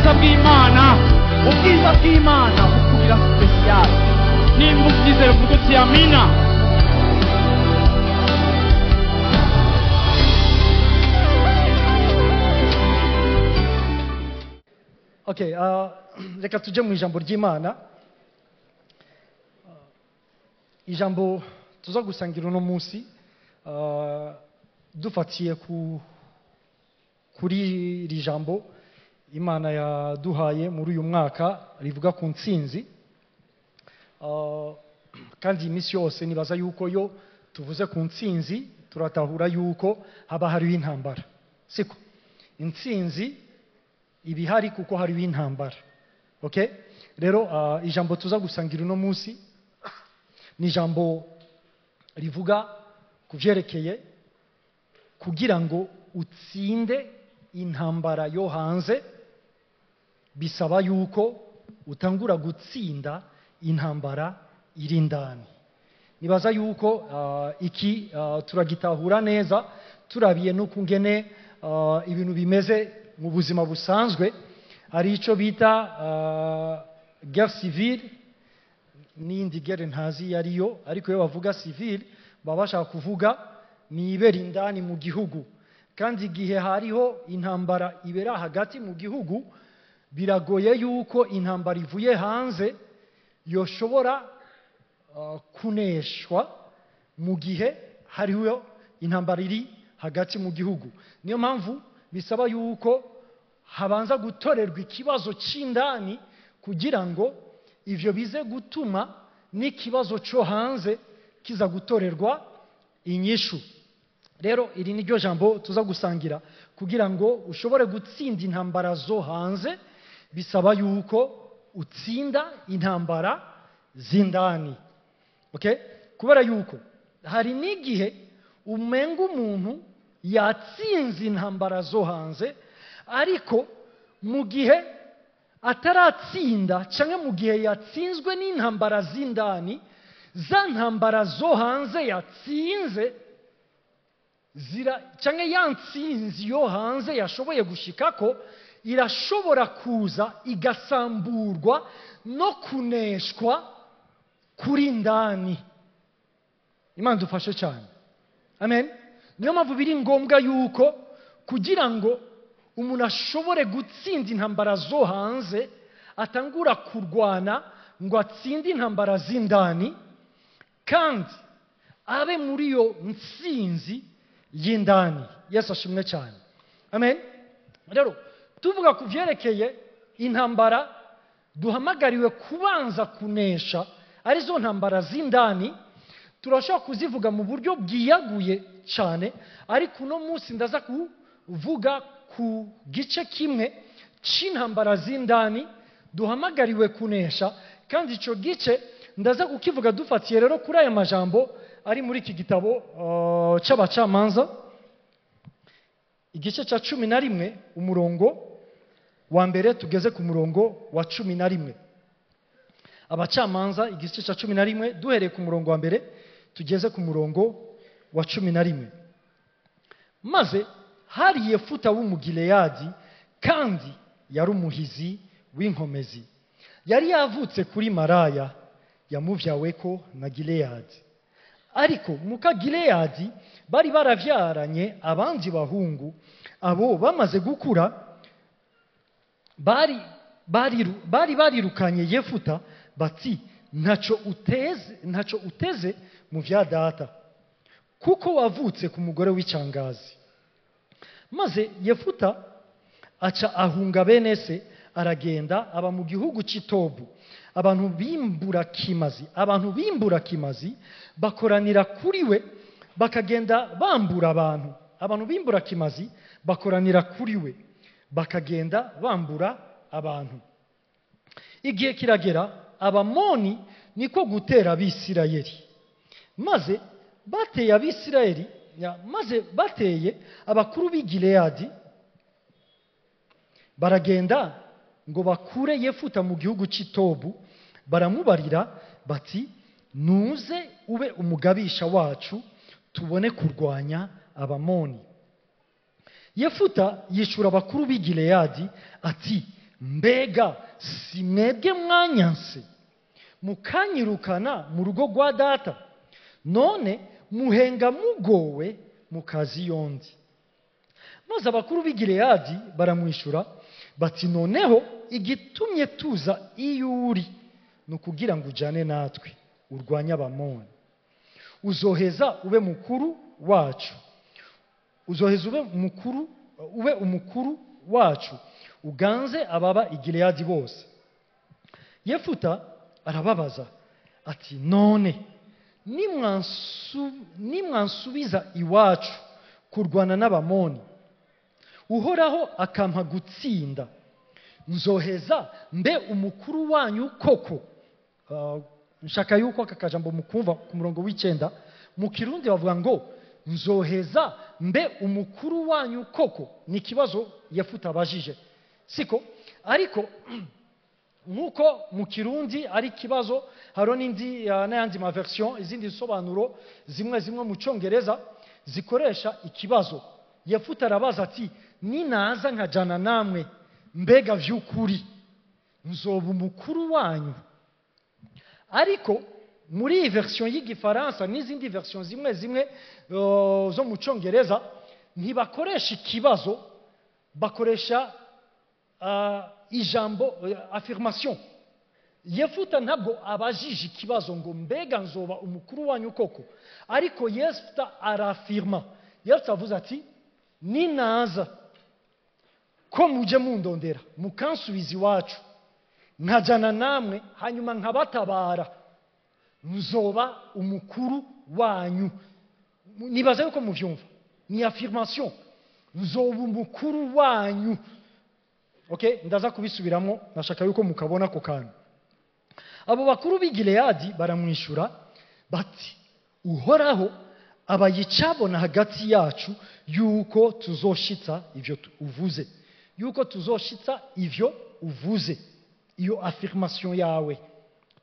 ubwiza bw'Imana bukubwira special. nimba ubyizera uvuga uti amina. Okay, reka tujye mu ijambo ry'Imana. Ijambo tuza gusangira uno munsi dufatiye kuri iri jambo Imana yaduhaye muri uyu mwaka rivuga ku ntsinzi. Kandi iminsi yose nibaza yuko yo tuvuze ku ntsinzi turatahura yuko haba hariho intambara, siko? Intsinzi ibihari kuko hariho intambara. Okay? Rero ijambo tuza gusangira uno munsi ni ijambo rivuga ku byerekeye kugira ngo utsinde intambara yo hanze bisaba yuko utangura gutsinda intambara iri ndani. Nibaza yuko iki turagitahura neza turabiye n'ukungene ibintu bimeze mu buzima busanzwe, ari icyo bita guerre civile n'indi guerre ntazi yariyo, ariko iyo bavuga civile baba bashaka kuvuga ni ibera indani mu gihugu. Kandi igihe hariho intambara ibera hagati mu gihugu biragoye yuko intambara ivuye hanze yoshobora kuneshwa mu gihe hariho intambara iri hagati mu gihugu. Niyo mpamvu bisaba yuko habanza gutorerwa ikibazo cy'indani kugira ngo ivyo bize gutuma n'ikibazo cyo hanze kiza gutorerwa inyishu. Rero iri ni ryo jambo tuza gusangira kugira ngo ushobore gutsinda intambara zo hanze bisaba yuko utsinda intambara z'indani. Okay? Kubera yuko hari n'igihe umenga umuntu yatsinze intambara zo hanze ariko mu gihe ataratsinda cyangwa mu gihe yatsinzwe n'intambara z'indani, za ntambara zo hanze yatsinze cyangwa ya ntsinzi yo hanze yashoboye gushikako irashobora kuza igasamburwa no kuneshwa kuri ndani. Imana dufashe cyane. Amen. Niyo mpamvu biri ngombwa yuko kugira ngo umuntu ashobore gutsinda intambara zo hanze atangura kurwana ngo atsinde intambara z'indani kandi abe muri yo ntsinzi y'indani. Yesu ashimwe cyane. Amen. Rero tuvuga ku byerekeye intambara duhamagariwe kubanza kunesha arizo ntambara z'indani, turashobora kuzivuga mu buryo bwiyaguye cyane, ariko uno munsi ndaza kuvuga ku gice kimwe cy'intambara z'indani duhamagariwe kunesha, kandi icyo gice ndaza kukivuga dufatiye rero kuri aya majambo ari muri iki gitabo cy'abacamanza igice cya 11 umurongo wa mbere tugeze ku murongo wa 11. Abacamanza igice cya 11 duhereye ku murongo wa mbere tugeze ku murongo wa 11. Maze hari Yefuta w'Umugileyadi kandi yari umuhizi w'inkomezi, yari yavutse kuri Maraya yamuvyaweko na Gileyadi. Ariko muka Gileyadi bari baravyaranye abandi bahungu, abo bamaze gukura bari barirukanye Yefuta bati ntaco uteze mu vya data kuko wavutse ku mugore w'icangazi. Maze Yefuta aca ahunga bene se aragenda aba mu gihugu cy'Itobu. Abantu bimbura kimazi bakoranira kuri we bakagenda bambura abantu. Abantu bimbura kimazi bakoranira kuri we bakagenda bambura abantu. Igihe kiragera Abamoni niko gutera Abisirayeli. Maze bateye abakuru b'i Gileyadi baragenda ngo bakure Yefuta mu gihugu cy'Itobu, baramubarira bati nuze ube umugabisha wacu tubone kurwanya Abamoni. Yefuta yishura abakuru b'i Gileyadi ati mbega si mwebwe mwanyanse mukanyirukana mu rugo rwa data, none muhenga mugowe mu kazi yondi. Maze abakuru b'i Gileyadi baramwishura bati, noneho igitumye tuza iyo uri ni ukugira ngo ujyane natwe urwanye Abamoni. Uzoheza ube mukuru wacu, uzoheza ube umukuru wacu, uganze ababa i Gileyadi bose. Yefuta arababaza ati, none nimwansubiza iwacu kurwana n'Abamoni, Uhoraho akampa gutsinda, nzoheza mbe umukuru wanyu koko? Nshaka yuko aka kajambo mukumva ku murongo w'9 mu Kirundi bavuga ngo nzoheza mbe umukuru wanyu koko. Ni ikibazo Yefuta abajije, siko? Ariko nkuko mu Kirundi ari ikibazo, haro n'ayandi ma version, izindi nsobanuro zimwe mu Cyongereza zikoresha ikibazo. Yefuta arabaza ati, ninaza nkajana namwe, mbega vy'ukuri nzoba umukuru wanyu? Ariko muri iyi version y'Igifaransa n'izindi version zimwe zo mu Cyongereza ntibakoresha ikibazo, bakoresha ijambo affirmation. Yefuta ntabwo abajije ikibazo ngo mbega nzoba umukuru wanyu koko, ariko Yefuta arafirma. Yefuta avuze ati, ninaza ko muje mundondera mukansubiza iwacu, nkajana namwe, hanyuma nkabatabara, nzoba umukuru wanyu. Nibaza yuko muvyumva, ni affirmation, nzoba umukuru wanyu. Okay, ndaza kubisubiramo, nashaka yuko mukabona ko kantu. Abo bakuru b'i Gileyadi baramwishura bati, Uhoraho abayicabona hagati yacu yuko tuzoshitsa ivyo uvuze, yuko tuzoshitsa ivyo uvuze. Iyo affirmation yawe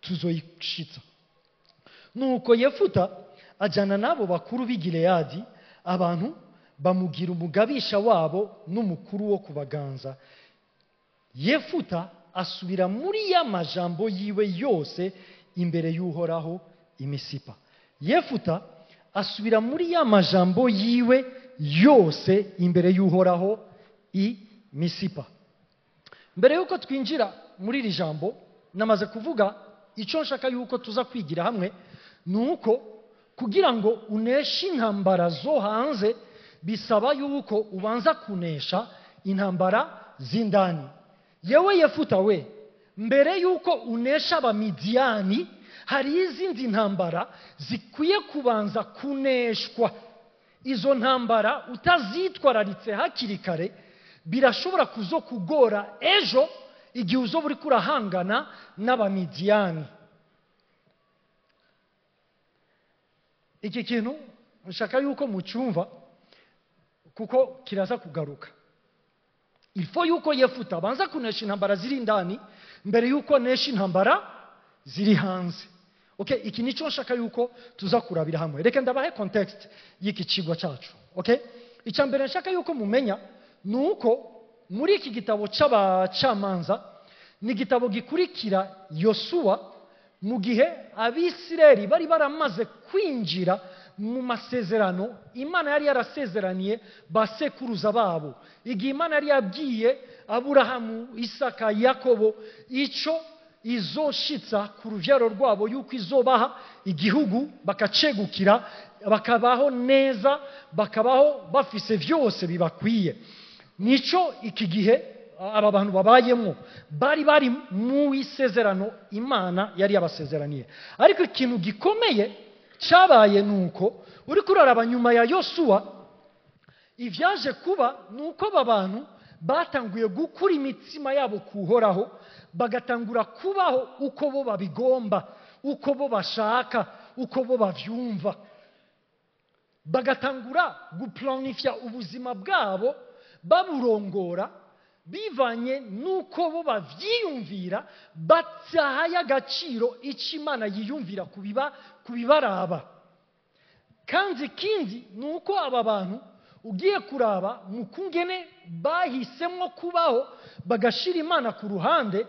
tuzoyishitsa. Nuko Yefuta ajana nabo bakuru b'i Gileyadi, abantu bamugira umugabisha wabo n'umukuru wo kubaganza. Yefuta asubira muri ya majambo yiwe yose imbere y'Uhoraho i Misipa. Yefuta asubira muri ya majambo yiwe yose imbere y'Uhoraho i Misipa. Mbere yuko twinjira muri iri jambo, namaze kuvuga icyo nshaka yuko tuza kwigira hamwe, nuko kugira ngo uneshe intambara zo hanze bisaba yuko ubanza kunesha intambara z'indani. Yewe Yefuta we, mbere yuko unesha Abamidiyani, hari izindi ntambara zikwiye kubanza kuneshwa. Izo ntambara utazitwararitse hakiri kare birashobora kuzokugora ejo igihe uzoba uri kurahangana n'Abamidiyani. Iki kintu nshaka yuko mucyumva kuko kiraza kugaruka. Ilfo yuko Yefuta abanza kunesha intambara ziri indani mbere yuko nesha intambara ziri hanze. Okay, iki nico nshaka yuko tuza kurabira hamwe. Reka ndabahe context y'iki kigwa cyacu. Okay? Icyambere nshaka yuko mumenya nuko muri iki gitabo c'abacamanza ni igitabo gikurikira Yosuwa, mu gihe Abisirayeli bari baramaze kwinjira mu masezerano Imana yari yarasezeraniye basekuruza babo. Igihe Imana yari yabwiye Aburahamu, Isaka, Yakobo ico izoshitsa ku ruvyaro rwabo yuko izobaha igihugu bakacegukira, bakabaho neza, bakabaho bafise vyose bibakwiye. Nico iki gihe aba bantu babayemo bari mu isezerano Imana yari yabasezeraniye. Ariko ikintu gikomeye cyabaye nuko uri kuraraba nyuma ya Yosuwa, ivyaje kuba nuko aba bantu batanguye gukura imitsima yabo kuhoraho, bagatangura kubaho uko bo babigomba, uko bo bashaka, uko bo bavyumva. Bagatangura guplanifya ubuzima bwabo, baburongora bivanye nuko bo bavyiyumvira, batahaye agaciro icyo Imana yiyumvira kubibaraba. Kandi ikindi nuko aba bantu ugiye kuraba mu kungene bahisemo kubaho bagashira Imana ku ruhande,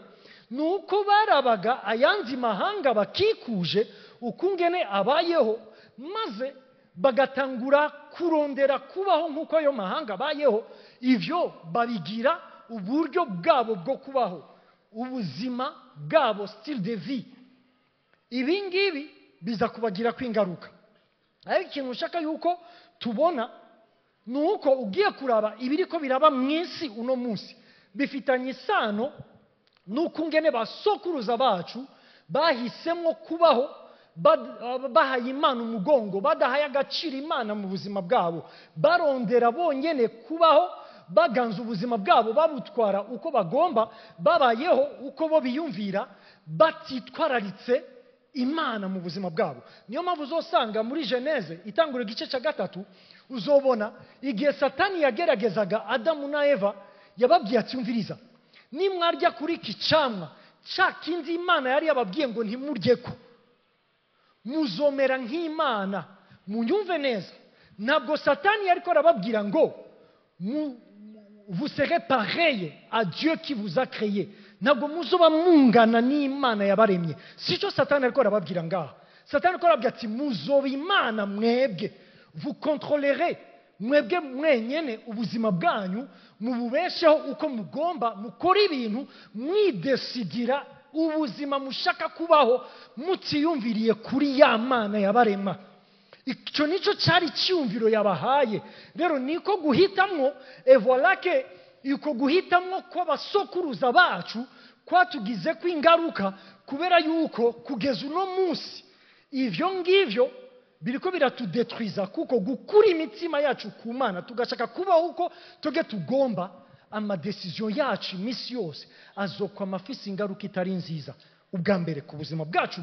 nuko barabaga ayandi mahanga bakikuje ukungene abayeho, maze bagatangura kurondera kubaho nk'uko ayo mahanga abayeho. Ivyo babigira uburyo bwabo bwo kubaho, ubuzima bwabo, style de vie. Ibi ngibi biza kubagira kwingaruka. Ariko ikintu ushaka yuko tubona nuko ugiye kuraba ibiriko biraba mw'isi uno munsi bifitanye isano n'ukungene basokuruza bacu bahisemo kubaho bahaye Imana umugongo, badahaye agaciro Imana mu buzima bwabo, barondera bonyene kubaho, baganza ubuzima bwabo babutwara uko bagomba, babayeho uko bo biyumvira, batitwararitse Imana mu buzima bwabo. Niyo mpamvu uzosanga muri Geneze itangura igice cya 3 uzobona igihe Satani yageragezaga Adamu na Eva, yababwiye ati umviriza, nimwarya kuri iki camwa ca kindi Imana yari yababwiye ngo ntimuryeko, muzomera nk'Imana. Munyumve neza, ntabwo Satani yariko arababwira ngo vous serez pareil à Dieu qui vous a créé, ntabwo muzoba mungana n'Imana yabaremye. Sico Satani ariko arababwira ngaha. Satani ariko arababwira ati muzoba Imana mwebwe, vous contrôlerez mwebwe mwenyene ubuzima bwanyu, mububesheho uko mugomba, mukora ibintu mwidesidira ubuzima mushaka kubaho, mutiyumviriye kuri ya Mana yabarema. Icyo nico cyari cyumviro yabahaye. Rero niko guhitamwo, voilà que yuko guhitamwo kw'abasokuruza bacu kwatugize kwingaruka, kubera yuko kugeza uno munsi ivyo ngivyo biriko biratudetruiza, kuko gukura imitima yacu ku Mana tugashaka kubaho uko toge tugomba, amadecision yacu imisi yose azokwa amafisi ingaruka itari nziza. Ubwa mbere ku buzima bwacu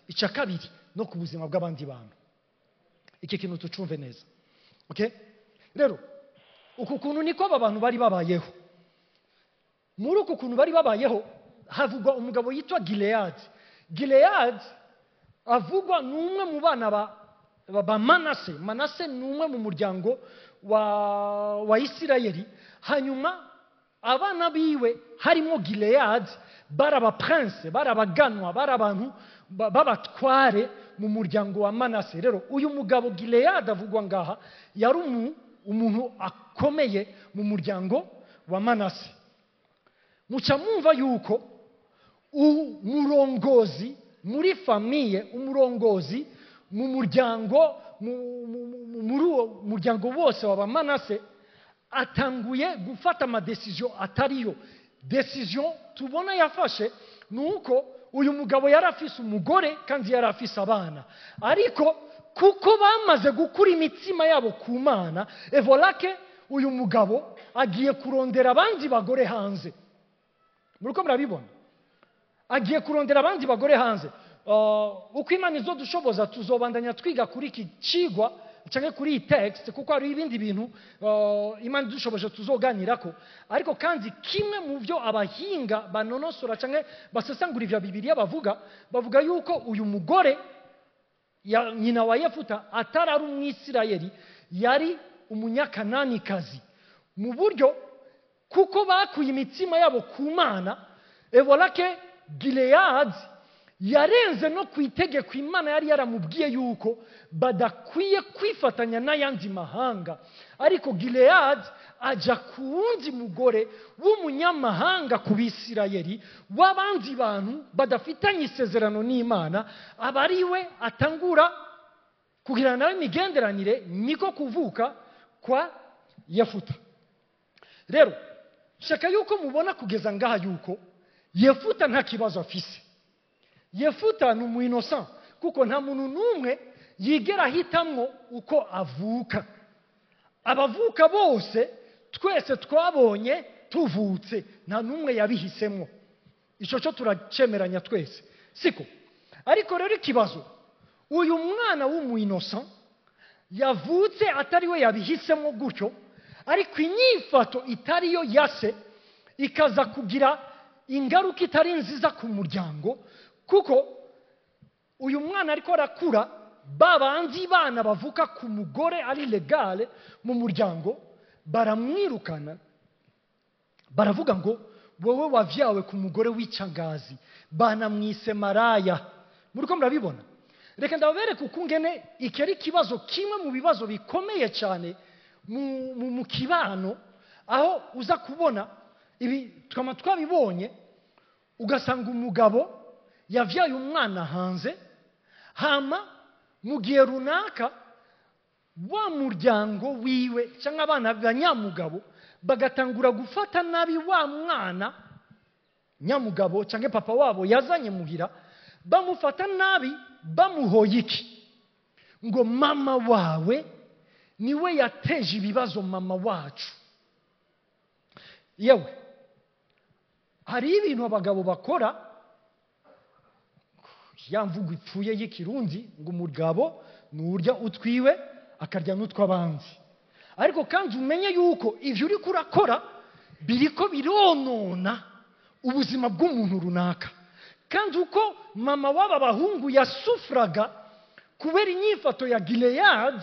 icya kabiri no ku buzima bw'abandi bantu. Iki kintu tucumve neza, okay? Rero uku kuntu niko abantu bari babayeho. Muri uku kuntu bari babayeho havugwa umugabo yitwa Gilead. Gilead avugwa n'umwe mu bana ba Manase. Manase n'umwe mu muryango wa Isirayeli. Hanyuma abana biwe harimo Gilead, baraba prince, barabaganwa, barabantu babatware mu muryango wa Manase. Rero uyu mugabo Gilead avugwa ngaha yari umuntu akomeye mu muryango wa Manase. Muca mwumva yuko umurongozi muri famiye, umurongozi mu muryango, muri uwo muryango wose wa Manase, atanguye gufata amadecision atariyo. Decision tubona yafashe nuko uyu mugabo yari afise umugore kandi yari afise abana, ariko kuko bamaze gukura imitima yabo ku Mana, voilà que uyu mugabo agiye kurondera abandi bagore hanze. Muriko murabibona, agiye kurondera abandi bagore hanze. Uko Imana izodushoboza tuzobandanya twiga kuri iki cigwa cyangwa kuri iyi text, kuko hari ibindi bintu Imana idushoboje tuzoganirako. Ariko kandi kimwe mu byo abahinga banonosora cyangwa basesangura ivya Bibiliya bavuga yuko uyu mugore nyina wa Yefuta atari umwisirayeli, yari umunyakananikazi. Mu buryo kuko bakuye imitima yabo ku Mana, voilà que Gilead yarenze no kwitegeko Imana yari yaramubwiye yuko badakwiye kwifatanya n'ayandi mahanga. Ariko Gilead aja ku wundi mugore w'umunyamahanga ku Bisirayeli, w'abandi bantu badafitanye isezerano n'Imana, abariwe atangura kugira nawe imigenderanire. Niko kuvuka kwa Yefuta. Rero shaka yuko mubona kugeza ngaha yuko Yefuta nta kibazo afise. Yefuta ni umuinnocent, kuko nta muntu n'umwe yigera hitamwo uko avuka. Abavuka bose twese twabonye tuvutse, nta n'umwe yabihisemwo. Ico cyo turacemeranya twese, siko? Ariko rero ikibazo, uyu mwana w'umuinnocent yavutse atari we yabihisemwo gutyo, ariko inyifato itariyo yase ikaza kugira ingaruka itari nziza ku muryango, kuko uyu mwana ariko arakura babandi bana bavuka ku mugore ari legale mu muryango baramwirukana, baravuga ngo wowe wavyawe ku mugore w'icyangazi, banamwise maraya. Muriko murabibona? Reka ndabereka ukungene iki ari kibazo kimwe mu bibazo bikomeye cyane mu kibano, aho uza kubona ibi twabibonye, ugasanga umugabo yavyaye umwana hanze, hama mu gihe runaka wa muryango wiwe cyangwa abana banyamugabo bagatangura gufata nabi wa mwana nyamugabo cyangwa papa wabo yazanye muhira, bamufata nabi, bamuhoye iki? Ngo mama wawe niwe yateje ibibazo mama wacu. Yewe hari ibintu abagabo bakora, ya mvugo ipfuye y'ikirundi ngo umugabo nurya utwiwe akarya n'utw'abandi. Ariko kandi umenye yuko ivyo uri kurakora biriko bironona ubuzima bw'umuntu runaka, kandi uko mama w'aba bahungu yasufraga kubera inyifato ya Gilead,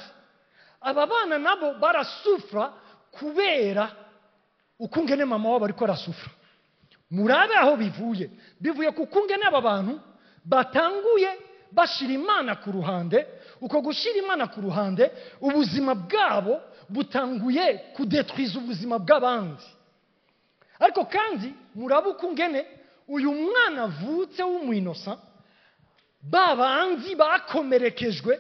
aba bana nabo barasufra kubera ukungene mama wabo ariko arasufra. Murabe aho bivuye ku kungene aba bantu batanguye bashira Imana ku ruhande. Uko gushira Imana ku ruhande, ubuzima bwabo butanguye kudetwiza ubuzima bw'abandi. Ariko kandi murabe ukungene uyu mwana avutse w'umwinosa, babandi bakomerekejwe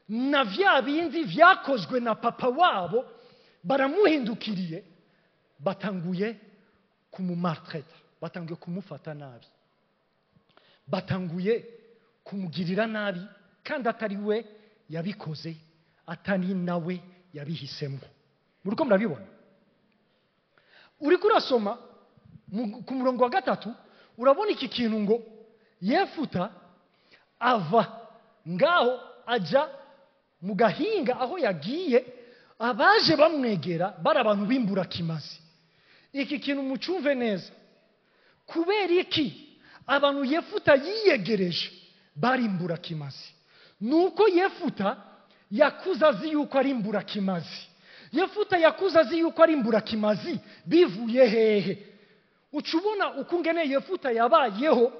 na vya bindi vyakozwe na papa wabo, baramuhindukiriye, batanguye kumumaltraita, batanguye kumufata nabi, batanguye kumugirira nabi, kandi atari we yabikoze, atari nawe yabihisemo. Muriko murabibona? Uriko urasoma ku murongo wa 3, urabona iki kintu ngo Yefuta ava ngaho aja mu gahinga aho yagiye, abaje bamwegera bari abantu bimbura kimazi. Iki kintu mucumve neza. Kubera iki abantu Yefuta yiyegereje barimbura kimazi? Nuko Yefuta yakuza azi yuko ari imbura kimazi. Yefuta yakuza azi yuko ari imbura kimazi bivuye hehe? Ucubona ukungene Yefuta yabayeho,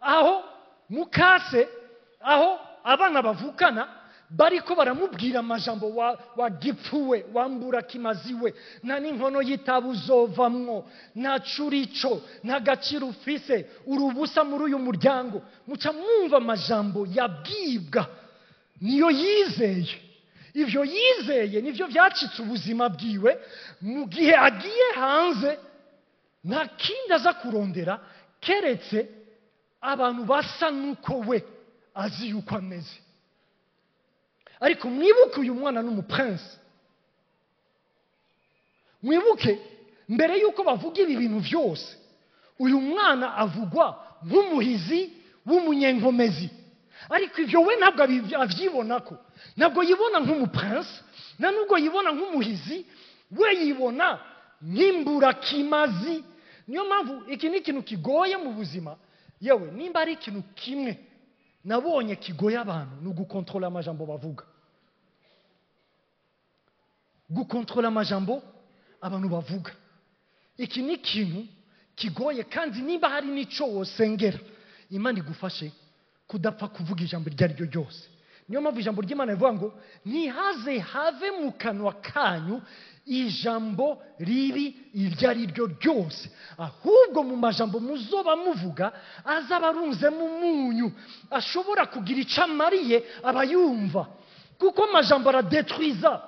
aho mukase, aho abana bavukana bariko baramubwira amajambo, wa gipfuwe, wambura kimazi we, nta n'inkono y'itabu uzovamwo, nta curico, nta gaciro ufise, urubusa muri uyu muryango. Muca mwumva amajambo yabwibwa, niyo yizeye. Ivyo yizeye nivyo vyacitse ubuzima bwiwe. Mu gihe agiye hanze, nta kindi aza kurondera keretse abantu basa nuko we azi yuko ameze. Ariko mwibuke uyu mwana n'umuprince. Mwibuke mbere yuko bavuga ibi bintu byose, uyu mwana avugwa nk'umuhizi w'umunyenkomezi. Ariko ivyo we ntabwo avyibonako, ntabwo yibona nk'umuprince, na nubwo yibona nk'umuhizi, we yibona nk'imbura kimazi. Niyo mpamvu iki ni ikintu kigoye mu buzima. Yewe nimba ari ikintu kimwe nabonye kigoye abantu, ni ugukontrola amajambo bavuga. Gukontrola amajambo abantu bavuga, iki ni ikintu kigoye. kandi nimba hari n'ico wosengera, Imana igufashe kudapfa kuvuga ijambo iryo ari ryo ryose. Niyo mpamvu ijambo ry'Imana rivuga ngo ntihaze have mu kanwa kanyu ijambo ribi iryo ari ryo ryose, ahubwo mu majambo muzoba muvuga azaba arunzemo umunyu, ashobora kugira ico amariye abayumva. Kuko amajambo aradetwiza,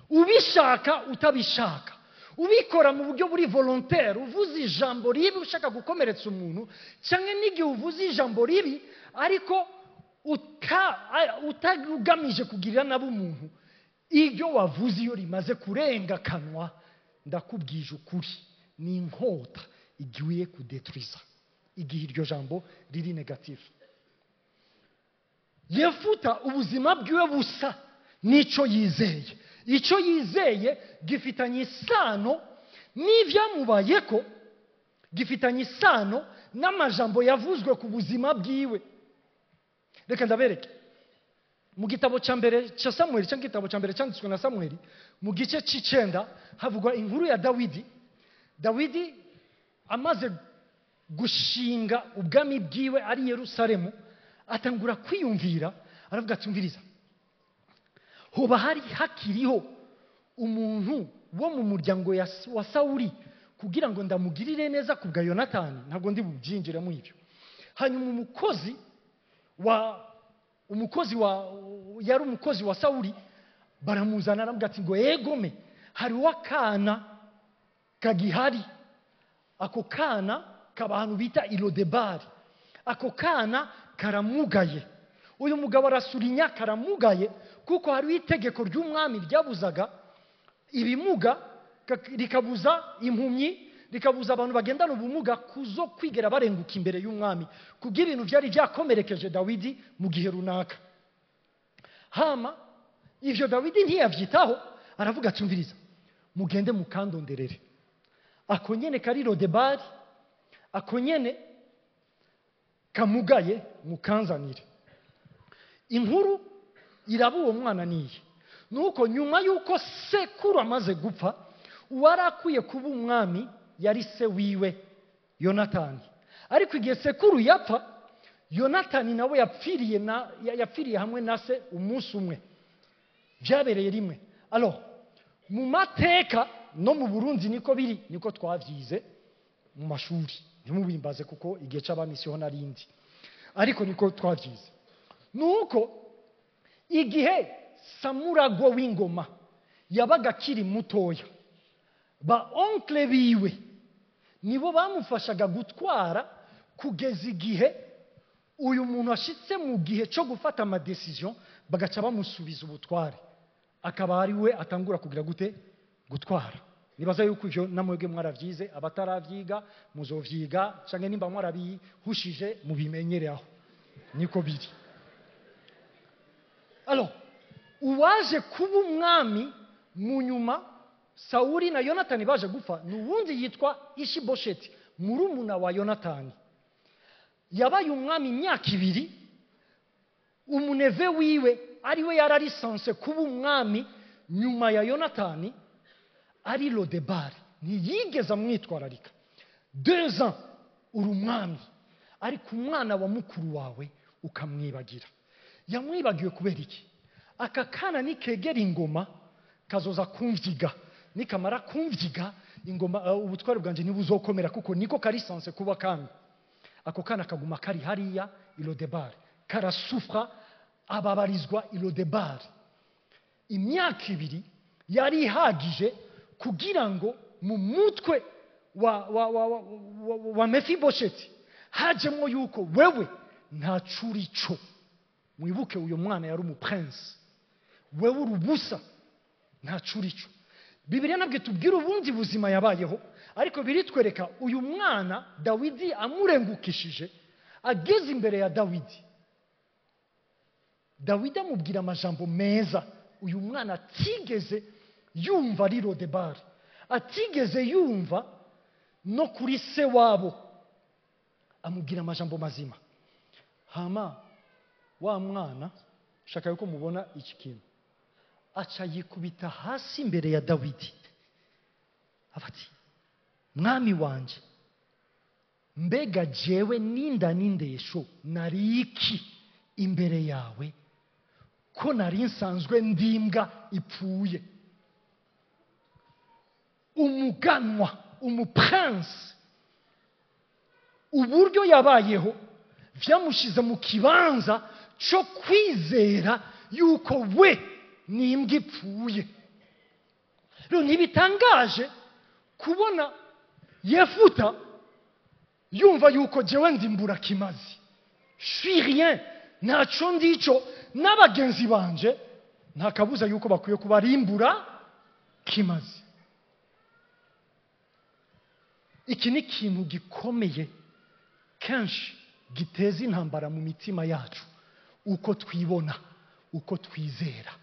ubishaka utabishaka, ubikora mu buryo buri volontaire, uvuze ijambo ribi ushaka gukomeretsa umuntu, cyangwa n'igihe uvuze ijambo ribi ariko utagamije kugirira nabo umuntu, iryo wavuze iyo rimaze kurenga kanwa, ndakubwije ukuri, ni inkota igiye kudetwiza igihe iryo jambo riri negative. Yefuta ubuzima bwiwe busa nico yizeye. Ico yizeye gifitanye isano n'ivyamubayeko, gifitanye isano n'amajambo yavuzwe ku buzima bwiwe. Reka ndabereke mu gitabo cya mbere cya Samweli cyangwa igitabo cya mbere cyanditswe na Samweli mu gice cy'icenda havugwa inkuru ya Dawidi amaze gushinga ubwami bwiwe ari Yerusalemu atangura kwiyumvira aravuga ati umviriza hoba hakiriho umuntu wo mu muryango wa Sawuli kugira ngo ndamugirire neza kubwa Yonatani ntabwo ndi bubyinjira mu ibyo hanyuma yari umukozi wa Sawuli baramuzana aravuga ati ngo egome hari wakana kagihari ako kana kaba ahantu bita Ilodebari ako kana karamugaye uyu mugabo arasurinya karamugaye kuko hari itegeko ry'umwami ryabuzaga ibimuga rikabuza impumyi rikabuza abantu bagendana ubumuga kuzo kwigera barenguka imbere y'umwami kubw'ibintu ibintu byari byakomerekeje Dawidi mu gihe runaka hama ivyo Dawidi ntiyavyitaho aravuga ati umviriza mugende mukandonderere ako nyene kari Lodebari ako nyene kamugaye mukanzanire inkuru iraba uwo mwana niye nuko nyuma yuko sekuru amaze gupfa uwarakwiye kuba umwami yari se wiwe Yonatani ariko igihe sekuru yapfa Yonatani nawe yapfiriye hamwe na se umunsi umwe byabereye rimwe alors mu mateka no mu Burundi niko biri niko twavyize mu mashuri ntimubimbaze kuko igihe c'abamisiyo narindi ariko niko twavyize nuko igihe Samurago w'ingoma yabaga kiri mutoya ba oncle biwe nibo bamufashaga gutwara kugeza igihe uyu muntu ashitse mu gihe cyo gufata ama decision bagaca bamusubiza ubutware akaba ari we atangura kugira gute gutwara nibaza yuko ivyo namwege mwaravyize abataravyiga muzovyiga canke nimba mwarabihushije mubimenyere niko biri alors uwaje kuba umwami mu nyuma Sawuli na Yonatani baje gupfa nuwundi yitwa Ishibosheti murumuna wa Yonatani yabaye umwami imyaka 2 umuneve wiwe ari we yararisanse kuba umwami nyuma ya Yonatani ari Lodebari ntiyigeze amwitwararika 2 ans uri umwami ariko umwana wa mukuru wawe ukamwibagira yamwibagiwe kubera iki aka kana nikegera ingoma kazoza kumvyiga nikamara kumvyiga ingoma ubutware bwanje nibuzokomera kuko niko karisanse kuba kami ako kana kaguma kari hariya Ilodebari karasufra ababarizwa Ilodebari imyaka 2 yari ihagije kugira ngo mu mutwe wa Mefibosheti hajemo yuko wewe nta curico mwibuke uyo mwana yari umuprince wewe urubusa nta curico Bibiliya nabwe tubwira ubundi buzima yabayeho ariko biritwereka uyu mwana Dawidi amurengukishije ageze imbere ya Dawidi amubwira amajambo meza uyu mwana atigeze yumva ari Lodebari atigeze yumva no kuri se wabo amubwira amajambo mazima hama wa mwana shaka yuko mubona iki kintu aca yikubita hasi imbere ya Dawidi afati mwami wanje mbega jewe ninda nindesho nariki imbere yawe ko nari nsanzwe ndimbwa ipfuye umuganwa umuprince uburyo yabayeho vyamushize mu kibanza cyo kwizera yuko we nimbwa ipfuye rero ntibitangaje kubona Yefuta yumva yuko jewe ndimbura kimazi suis rien ntaco ndico n'abagenzi banje nta kabuza yuko bakwiye kubarimbura kimazi iki ni ikintu gikomeye kenshi giteza intambara mu mitima yacu uko twibona uko twizera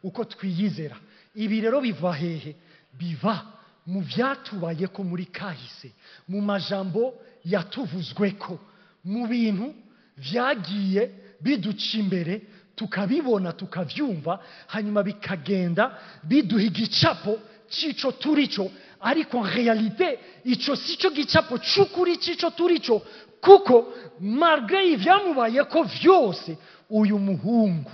uko twiyizera ibi rero biva hehe biva mu byatubaye ko muri kahise mu majambo yatuvuzwe ko mu bintu vyagiye biduca imbere tukabibona tukabyumva hanyuma bikagenda biduha igicapo cy'icyo turi cyo, ariko en realite icyo si cyo gicapo cy'ukuri cy'icyo turi cyo, kuko malgré ibyamubaye ko byose uyu muhungu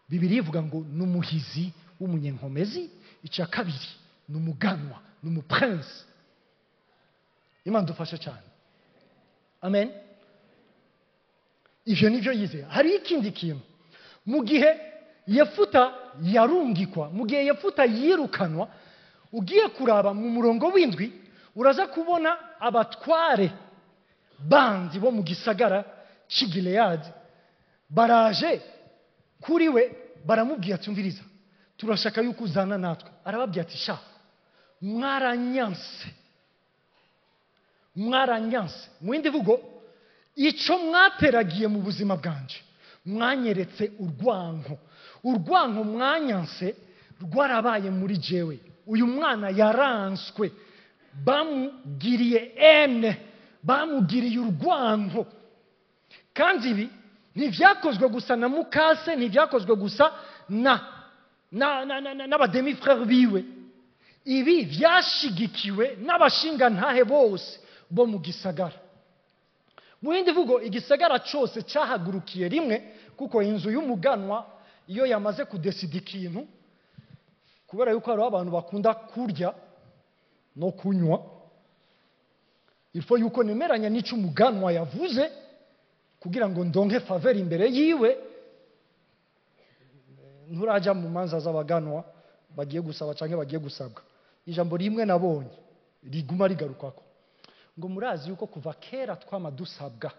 Bibiliya ivuga ngo ni umuhizi w'umunyenkomezi, icya kabiri ni umuganwa, ni umuprince. Imana dufashe cyane, amen. Ivyo nivyo yizeye. Hari ikindi kintu, mu gihe Yefuta yarungikwa, mu gihe Yefuta yirukanwa, ugiye kuraba mu murongo w'indwi uraza kubona abatware bandi bo mu gisagara cy'i Gileyadi baraje kuri we, baramubwiye ati umviriza, turashaka yuko uzana natwe. Arababwira ati sha, mwaranyanse. Mu yindi vugo, icyo mwateragiye mu buzima bwanje, mwanyeretse urwanko mwanyanse rwarabaye muri jewe. Uyu mwana yaranswe, bamugiriye ene, bamugiriye urwanko. Kandi ibi ntibyakozwe gusa na mukase, ntibyakozwe gusa n'abademi frere biwe. Ibi byashigikiwe n'abashingantahe bose bo mu gisagara. Mu yindi vugo, igisagara cyose cyahagurukiye rimwe, kuko inzu y'umuganwa iyo yamaze kudesida ikintu, kubera yuko hari abantu bakunda kurya no kunywa, ilfo yuko nemeranya n'icyo umuganwa yavuze kugira ngo ndonke faveri imbere yiwe. Nturajya mu manza z'abaganwa bagiye gusaba cyangwa bagiye gusabwa. Ijambo rimwe nabonye riguma rigarukako ngo murazi yuko kuva kera twama dusabwa.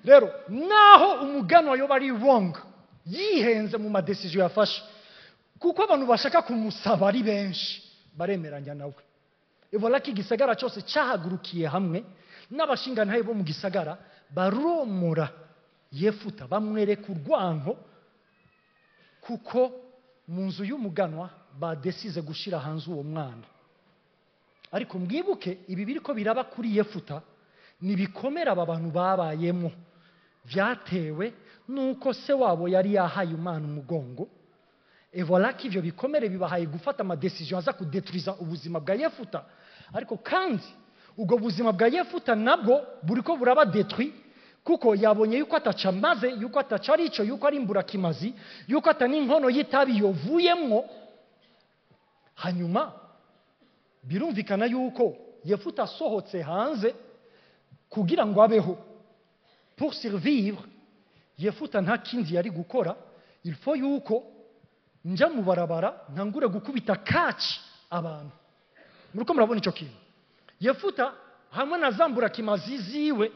Rero naho umuganwa yoba ari wrong, yihenze mu madecision yafashe, kuko abantu bashaka kumusaba ari benshi, baremeranya nawe. Ivola ko igisagara cyose cyahagurukiye hamwe, n'abashingantahe bo mu gisagara baromora Yefuta, bamwereka urwanko, kuko mu nzu y'umuganwa badesize gushira hanze uwo mwana. Ariko mwibuke, ibi biriko biraba kuri Yefuta nibikomera aba bantu babayemo, byatewe nuko se wabo yari yahaye umwana umugongo. Evola ko ivyo bikomere bibahaye gufata amadecision aza kudetruiza ubuzima bwa Yefuta. Ariko kandi ubwo buzima bwa Yefuta nabwo buriko buraba detruit, kuko yabonye yuko ataca maze, yuko ataca arico, yuko ari imburakimazi, yuko atani inkono y'itabi yovuyemwo. Hanyuma birumvikana yuko Yefuta asohotse hanze kugira ngo abeho, pour survivre. Yefuta nta kindi yari gukora, il faut yuko njya mu barabara ntangure gukubita kaci abantu. Muriko murabona icyo kintu. Yefuta hamwe na zambura kimazi ziwe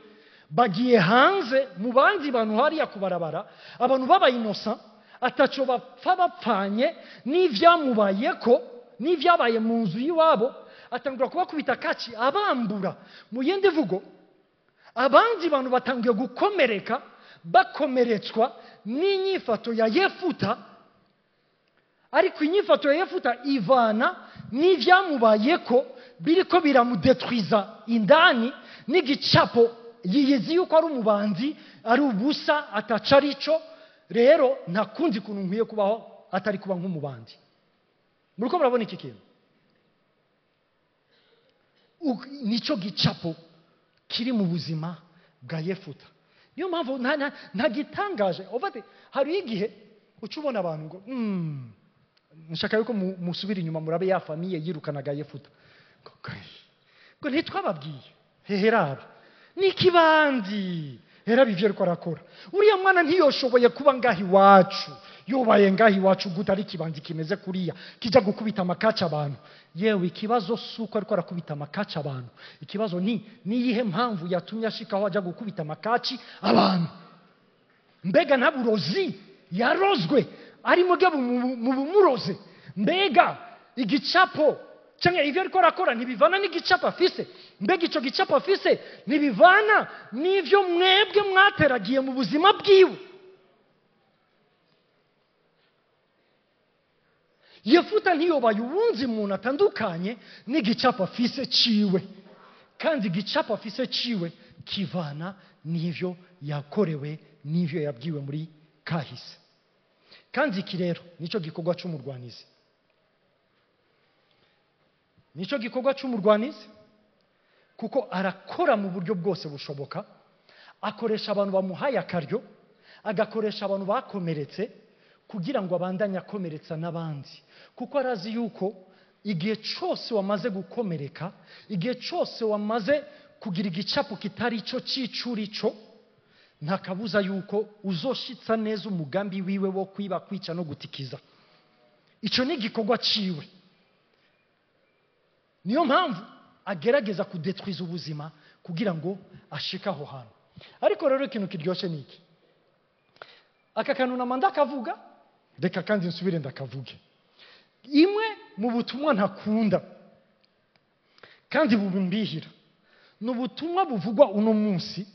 bagiye hanze mu bandi bantu hariya ku barabara, abantu baba innocent, ataco bapfa bapfanye n'ivyamubayeko, n'ivyabaye mu nzu y'iwabo, atangura kubakubita kaci abambura. Mu yindi vugo, abandi bantu batangiye gukomereka, bakomeretswa n'inyifato ya Yefuta. Ariko inyifato ya Yefuta ivana n'ivyamubayeko biriko biramudetruiza indani, n'igicapo yiyizi yuko ari umubanzi, ari ubusa, ataca arico. Rero nta kundi kuntu nkwiye kubaho atari kuba nk'umubandi. Muriko murabona iki kintu? Nico gicapo kiri mu buzima bwa Yefuta. Niyo mpamvu nta gitangaje. Ovate hari igihe ucubona abantu ngo nshaka yuko musubira inyuma murabe ya famiye yirukanaga Yefuta. Ngo ntitwababwiye heheraba nikibandi herabi ivyo ariko arakora. Uriya mwana ntiyoshoboye kuba ngahi wacu, yobaye ngahi wacu guta ari kibandi kimeze kuriya kija gukubita amakaca abantu. Yewe ikibazo suko ariko arakubita amakaca abantu, ikibazo ni yihe mpamvu yatumye ashikaho aja gukubita amakaci abantu. Mbega ntaburozi yarozwe ari mugabo mu bumuroze? Mbega igicapo cyangwa ivyo ariko arakora ntibivana n'igicapo afise? Mbega ico gicapo afise ntibivana n'ivyo mwebwe mwateragiye mu buzima bwiwe? Yefuta ntiyobaye uwunzi umuntu atandukanye n'igicapo afise ciwe, kandi igicapo afise ciwe kivana n'ivyo yakorewe n'ivyo yabwiwe muri kahise. Kandi iki rero nico gikorwa c'umurwanizi. Nico gikorwa c'umurwanizi kuko arakora mu buryo bwose bushoboka, akoresha abantu bamuhaye akaryo, agakoresha abantu bakomeretse kugira ngo abandanye akomeretsa n'abandi, kuko arazi yuko igihe cyose wamaze gukomereka, igihe cyose wamaze kugira igicapo kitari ico c'icuri co, nta kabuza yuko uzoshitsa neza umugambi wiwe wo kwiba, kwica no gutikiza. Ico ni igikorwa ciwe. Niyo mpamvu agerageza kudetwiza ubuzima kugira ngo ashike aho hantu. Ariko rero ikintu kiryoshe niki, aka kantu namanda akavuga, reka kandi nsubire ndakavuge. Imwe mu butumwa ntakunda kandi bubimbihira, n'ubutumwa buvugwa uno munsi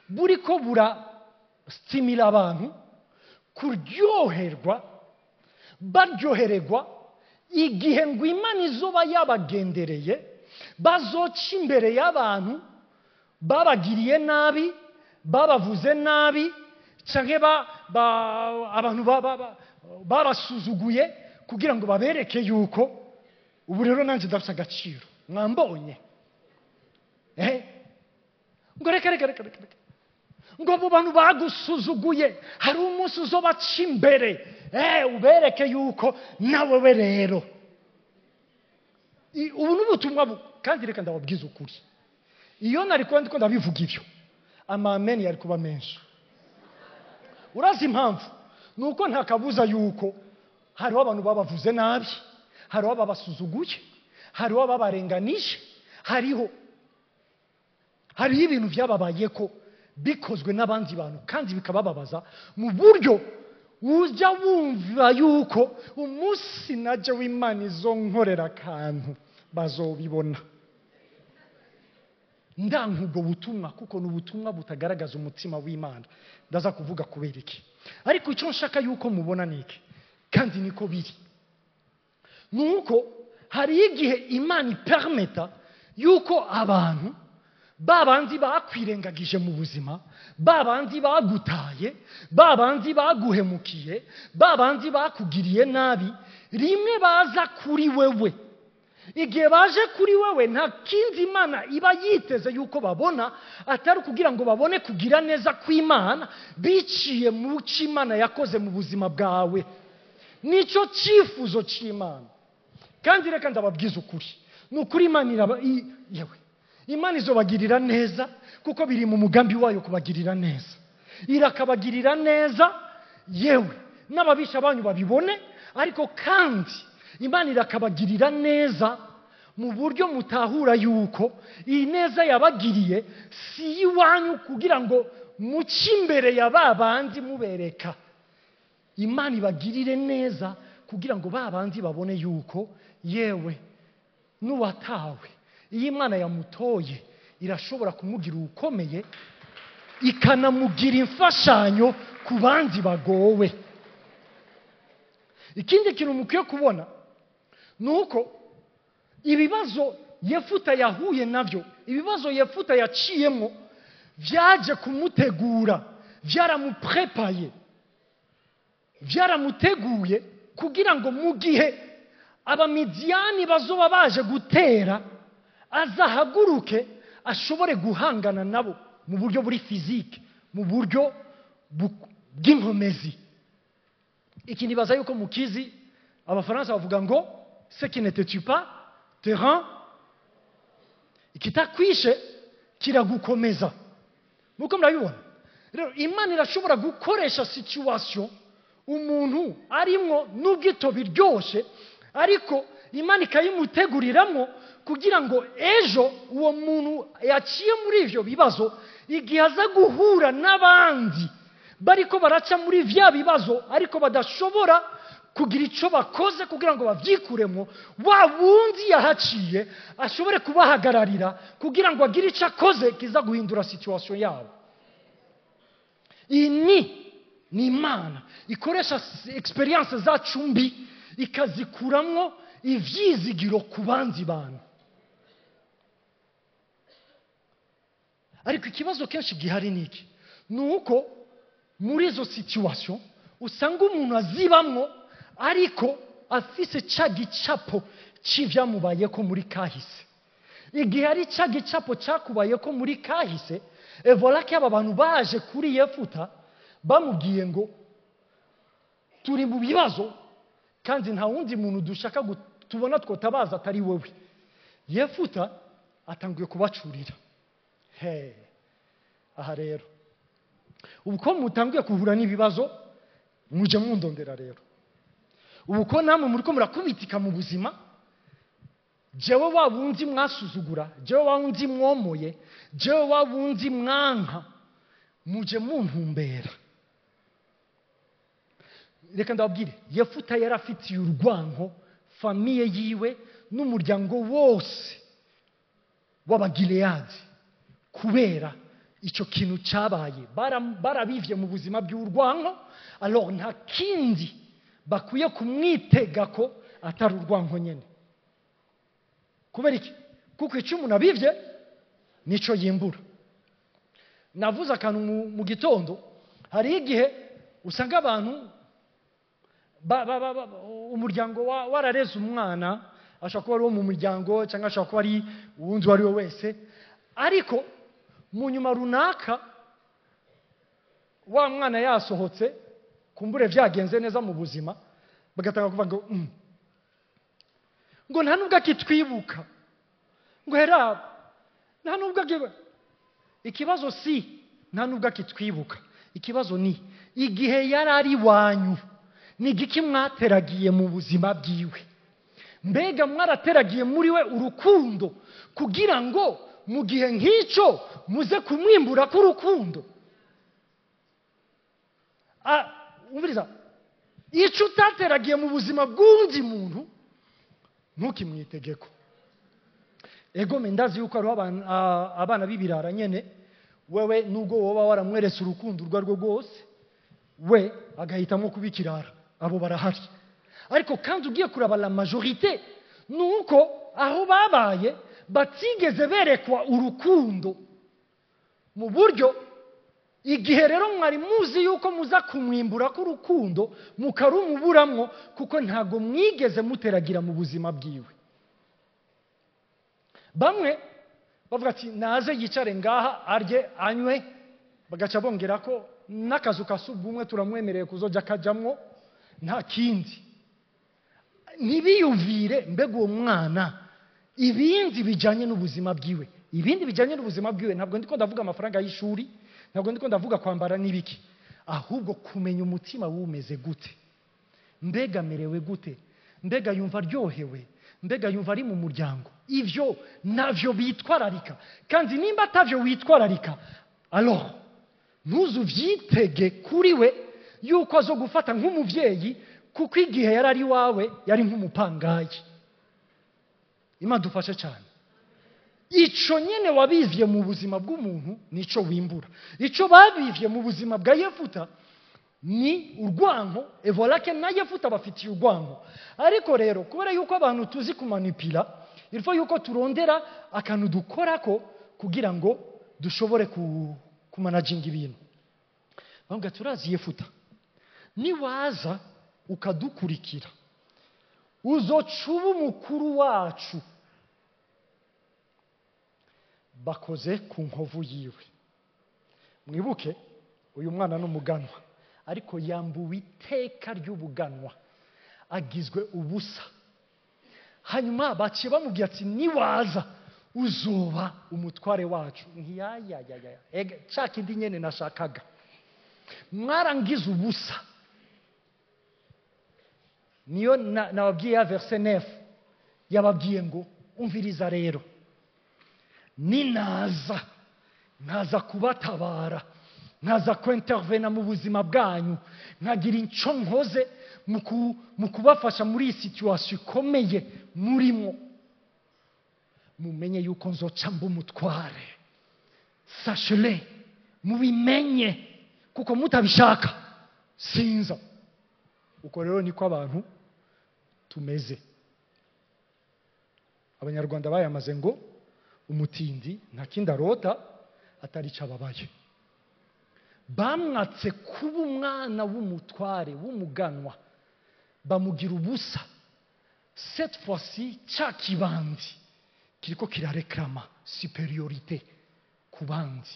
buriko burastimila abantu kuryoherwa, baryohererwa igihe ngo Imana izoba yabagendereye, bazoca imbere y'abantu babagiriye nabi, babavuze nabi, canke abantu babasuzuguye, kugira ngo babereke yuko ubu rero nanje ndafite agaciro, mwambonye. Ngo reka ngo abo bantu bagusuzuguye hari umunsi uzobaca imbere, ubereke yuko nawe rero. Ubu n'ubutumwa kandi reka ndababwiza ukuri, iyo nari kuba ndiko ndabivuga ivyo, amen yari kuba menshi. Urazi impamvu? Nuko nta kabuza yuko hariho abantu babavuze nabi, hariho babasuzuguye, hariho babarenganije, hariho ibintu byababaye ko bikozwe n'abandi bantu kandi bikabababaza mu buryo ujya wumva yuko umunsi naje w'Imana izonkorera akantu bazobibona. Ndankubwo butumwa kuko n'ubutumwa butagaragaza umutima w'Imana. Ndaza kuvuga kubera iki, ariko icyo nshaka yuko mubona niki kandi niko biri, nuko hari igihe Imana ipermeta yuko abantu babandi bakwirengagije mu buzima, babandi bagutaye, babandi baguhemukiye, babandi bakugiriye nabi, rimwe baza kuri wewe. Igihe baje kuri wewe nta kindi Imana iba yiteze yuko babona atari kugira ngo babone kugira neza kw'Imana biciye mu cyo Imana yakoze mu buzima bwawe. Nico cyifuzo cy'Imana. Kandi reka ndababwiza ukuri, n'ukuri Imana izobagirira neza kuko biri mu mugambi wayo kubagirira neza. Irakabagirira neza yewe n'ababisha banyu babibone, ariko kandi Imana irakabagirira neza mu buryo mutahura yuko iyi neza yabagiriye si iwanyu kugira ngo muce imbere ya babandi mubereka. Imana ibagirire neza kugira ngo babandi babone yuko yewe n'uwatawe, iyi Imana yamutoye irashobora kumugira ukomeye, ikanamugira imfashanyo ku bandi bagowe. Ikindi kintu mukwiye kubona nuko ibibazo Yefuta yahuye navyo, ibibazo Yefuta yaciyemo byaje kumutegura, byaramuprepaye, byaramuteguye kugira ngo mu gihe abamidiyani bazoba baje gutera azahaguruke ashobore guhangana nabo mu buryo buri fizike, mu buryo bw'inkomezi. Iki nibaza yuko mukizi, abafaransa bavuga ngo ce qui ne te tue pas te rend, ikitakwishe kiragukomeza. Muko murabibona rero Imana irashobora gukoresha situation umuntu arimwo n'ubwito biryoshe, ariko Imana ikayimuteguriramo kugira ngo ejo uwo muntu yaciye muri ivyo bibazo, igihe aza guhura n'abandi bariko baraca muri vya bibazo ariko badashobora kugira ico bakoze kugira ngo bavyikuremo, wa wundi yahaciye ashobore kubahagararira kugira ngo agire ico akoze kiza guhindura situation yabo. Iyi ni Imana ikoresha experience zacu mbi ikazikuramwo ivyizigiro ku bandi bantu. ariko ikibazo kenshi gihari ni iki, ni uko muri izo situation usanga umuntu azibamwo ariko afise cya gicapo cy'ibyamubaye ko muri kahise. Igihe ari cya gicapo cyakubaye ko muri kahise, voilà ko aba bantu baje kuri Yefuta bamubwiye ngo turi mu bibazo kandi nta wundi muntu dushaka tubona twotabaza atari wowe. Yefuta atanguye kubacurira. Aha rero ubu ko mutanguye kuhura n'ibibazo, muje mundondera rero. Ubu ko namwe muri ko murakubitika mu buzima, jewe wa wundi mwasuzugura, jewe wa wundi mwomoye, jewe wa wundi mwanka, muje muntumbera. Reka ndababwire, Yefuta yarafitiye urwanko famiye yiwe n'umuryango wose w'Abagileyadi kubera icyo kintu cyabaye. Barabivye mu buzima by'urwanko, alors nta kindi bakwiye kumwitega ko atari urwanko nyene. Kubera iki? Kuko icyo umuntu abivye nico yimbura. Navuze akantu mu gitondo, hari igihe usanga abantu umuryango warareze umwana, ashobora kuba ari wo mu muryango cyangwa ashobora kuba ari uwundi uwo ari we wese, ariko mu nyuma runaka wa mwana yasohotse, kumbure vyagenze neza mu buzima, bagatanga kuvuga ngo nta nubwo akitwibuka, ngo hera nta nubwo ikibazo si nta nubwo akitwibuka, ikibazo ni igihe yari ari wanyu ni igiki mwateragiye mu buzima bwiwe. Mbega mwarateragiye muri we urukundo kugira ngo mu gihe nk'icyo muze kumwimbura k'urukundo. Umviriza, icyo utateragiye mu buzima bw'undi muntu ntukimwitegeko. Ego mendazi yuko ari abana b'ibirara nyene, wewe nubwo woba waramweretse urukundo urwo rwo rwose, we agahitamo kubikirara, abo barahari. Ariko kandi ugiye kuraba la majorité, nuko aho babaye batigeze berekwa urukundo mu buryo igihe rero mwari muzi yuko muza kumwimbura k'urukundo mukarumuburamwo, kuko ntago mwigeze muteragira mu buzima bwiwe. Bamwe bavuga ati naze yicare ngaha arye anywe, bagaca bongera ko n'akazu kasubumwe turamwemereye kuzoja kajamwo, nta kindi. Ntibiyumvire mbega uwo mwana ibindi bijanye n'ubuzima bwiwe. Ibindi bijanye n'ubuzima bwiwe ntabwo ndiko ndavuga amafaranga y'ishuri, ntabwo ndiko ndavuga kwambara n'ibiki, ahubwo kumenya umutima wumeze gute, mbega merewe gute, mbega yumva aryohewe, mbega yumva ari mu muryango. Ivyo navyo bitwararika, kandi nimba atavyo witwararika, alors ntuzuvyitege kuri we yuko azo gufata nk'umuvyeyi, kuko igihe yari ari wawe yari nk'umupangayi. Imana dufashe cyane. Ico nyene wabivye mu buzima bw'umuntu nico wimbura. Ico babivye mu buzima bwa Yefuta ni urwanko, voilà que na Yefuta bafitiye urwanko. Ariko rero kubera yuko abantu tuzi kumanipula, il faut yuko turondera akantu dukorako kugira ngo dushobore kumanaginga ibintu. Bambwa turazi Yefuta, ni waza ukadukurikira, uzocuba umukuru wacu. Bakoze ku nkovu yiwe. Mwibuke uyu mwana n'umuganwa, ariko yambuwe iteka ry'ubuganwa, agizwe ubusa. Hanyuma baciye bamubwira ati niwaza uzoba umutware wacu. Ega chaka indi nyene nashakaga, mwarangiza ubusa. Niyo nababwiye ya verse 9 yababwiye ngo umviriza rero, naza kubatabara, naza kwentervena mu buzima bwanyu, nkagira inco nkoze mu kubafasha muri iyi situation ikomeye murimo, mumenye yuko nzoca mba umutware. Sachez-le, mubimenye, kuko mutabishaka sinza. Uko rero niko abantu tumeze. Abanyarwanda bayamaze ngo umutindi nta kindi arota atari icyo ababaye. Bamwatse kuba umwana w'umutware w'umuganwa, bamugira ubusa. Cette fois-ci cya kibandi kiriko kirareklama superiorité ku bandi.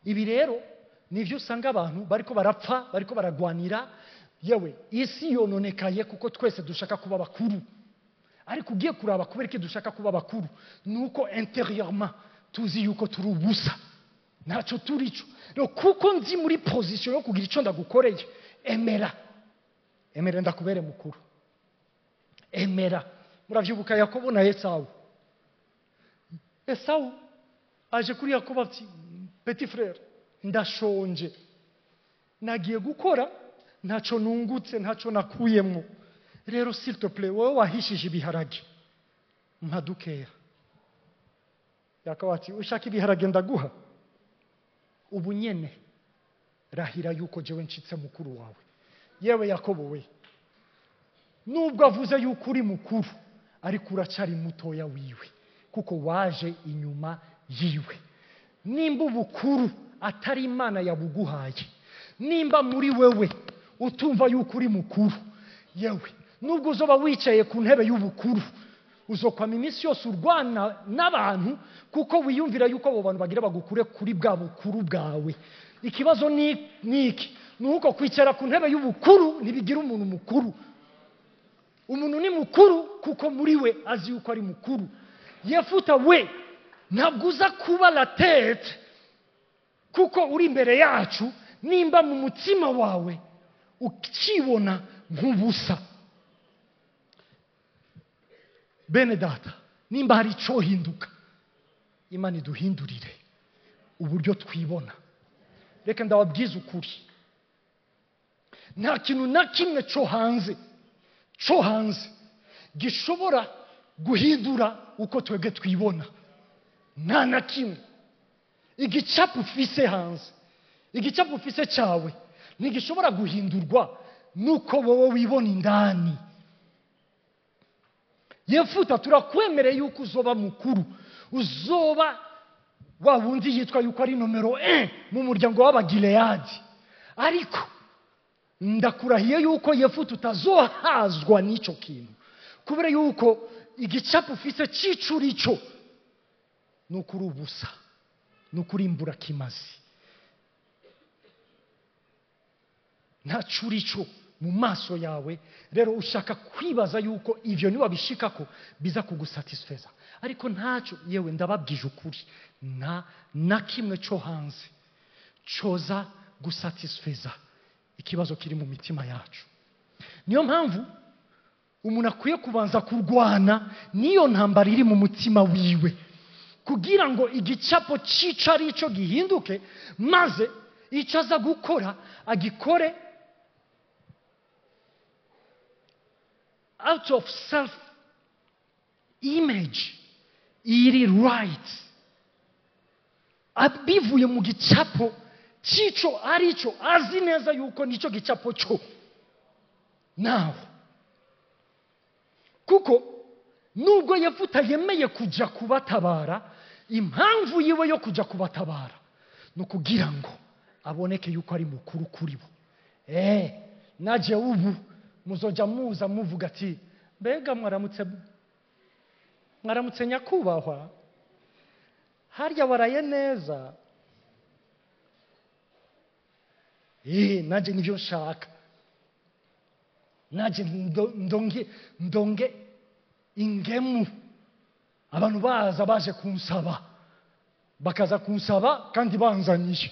Ibi rero nivyo usanga abantu bariko barapfa, bariko baragwanira. Yewe isi yononekaye kuko twese dushaka kuba bakuru, ariko ugiye kuraba kubera iki dushaka kuba bakuru, nuko intérieurement tuzi yuko turi ubusa, ntacyo turico. Rero kuko nzi muri position yo kugira icyo ndagukoreye, emera ndakubere mukuru. Emera. Muravyibuka Yakobo na Esawu. Esawu aje kuri Yakobo ati, petit frère, ndashonje, nagiye gukora ntacyo nungutse, ntacyo nakuyemo. Rero s'il te plaît, wowe wahishije ibiharage, mpa dukeya. Yakobo ati, ushaka ibiharage ndaguha? Ubu nyene rahira yuko jewe ncitse mukuru wawe. Yewe Yakobo we, nubwo avuze yuko uri mukuru, ariko uracari mutoya wiwe, kuko waje inyuma yiwe. Nimba ubukuru atari Imana yabuguhaye, nimba muri wewe utumva yuko uri mukuru, yewe nubwo uzoba wicaye ku ntebe y'ubukuru, uzokwama iminsi yose urwana n'abantu, kuko wiyumvira yuko abo bantu bagira bagukure kuri bwa bukuru bwawe. Ikibazo ni iki? Nuko kwicara ku ntebe y'ubukuru ntibigira umuntu mukuru. Umuntu ni mukuru kuko muri we azi yuko ari mukuru. Yefuta we ntabwo uza kuba la tête kuko uri imbere yacu, nimba mu mutima wawe ukibona nk'ubusa. Bene data, nimba hari icyo hinduka, Imana iduhindurire uburyo twibona. Reka ndababwiza ukuri, nta kintu na kimwe cyo hanze gishobora guhindura uko twebwe twibona. Nta na kimwe. Igicapu ufise hanze, igicapu ufise cyawe ntigishobora guhindurwa nuko wowe wibona indani. Yefuta turakwemereye yuko uzoba mukuru, uzoba wa wundi yitwa yuko ari nomero 1 mu muryango w'Abagileyadi. Ariko ndakurahiye yuko Yefuta utazohazwa n'icyo kintu, kubera yuko igicapu ufise cy'icurico nukuri ubusa, nukuri imbura kimazi. Nta curico mu maso yawe. Rero ushaka kwibaza yuko ivyo niba bishikako biza kugusatisfeza, ariko ntacyo. Yewe ndababwije ukuri, na kimwe cyo hanze coza gusatisfeza ikibazo kiri mu mitima yacu. Niyo mpamvu umuntu akwiye kubanza kurwana niyo ntambara iri mu mutima wiwe, kugira ngo igicapo cicari ico gihinduke, maze icyo aza gukora agikore out of self image iri right, abivuye mu gicapo cico arico azi neza yuko nico gicapo cyo. Nawe kuko nubwo Yefuta yemeye kuja kubatabara, impamvu yiwe yo kuja kubatabara no kugira ngo aboneke yuko ari mukuru kuri bo. Naje ubu muzoja muza muvuga ati, mbega mwaramutse nyakubahwa, harya waraye neza? Naje nivyo nshaka. Naje ndonge ingemu. Abantu baje kunsaba, bakaza kunsaba kandi banzanyije.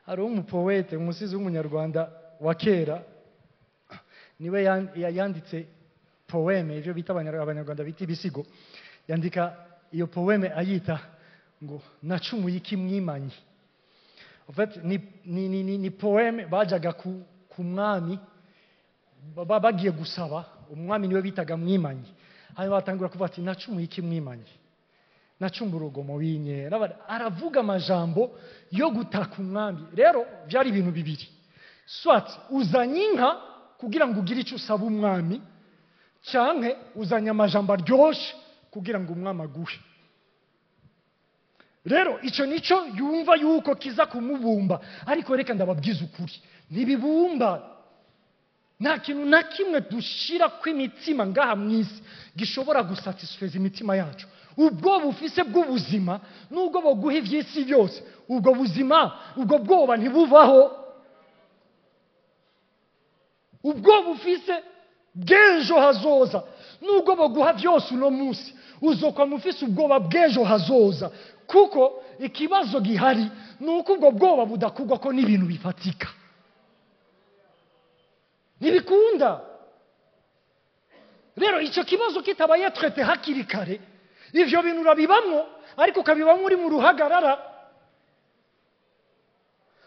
hari umupoete, umusizi w'umunyarwanda wa kera, niwe yanditse poeme, ibyo bita abanyarwanda bita ibisigo. Yandika iyo poeme ayita ngo nacumuye iki mwimanyi. En fait ni poeme bajaga ku mwami, bagiye gusaba umwami, niwe bitaga mwimanyi. Hanyuma batangura kuvuga ati, nacumuye iki mwimanyi, nacumba urugomo w'inkera. Aravuga amajambo yo gutaka umwami. Rero byari ibintu bibiri: swat uzanye inka kugira ngo ugire icyo usaba umwami canke uzanye amajambo aryoshe kugira ngo umwami aguhe. Rero icyo nicyo yumva yuko kiza kumubumba, ariko reka ndababwiza ukuri, ntibibumba. Nta kintu na kimwe dushira kw'imitima ngaha mw'isi gishobora gusatisfeza imitima yacu. Ubwo bufise bw'ubuzima nubwo boguha ivy'isi byose, ubwo buzima, ubwo bwoba ntibuvaho. Ubwo bufise bw'ejo hazoza nubwo boguha byose uno munsi, uzokwa mufise ubwoba bw'ejo hazoza, kuko ikibazo gihari nuko ubwo bwoba budakugwa ko n'ibintu bifatika. Ntibikunda. Rero icyo kibazo kitabaye traité hakiri kare, ivyo bintu urabibamwo, ariko ukabibamwo uri mu ruhagarara,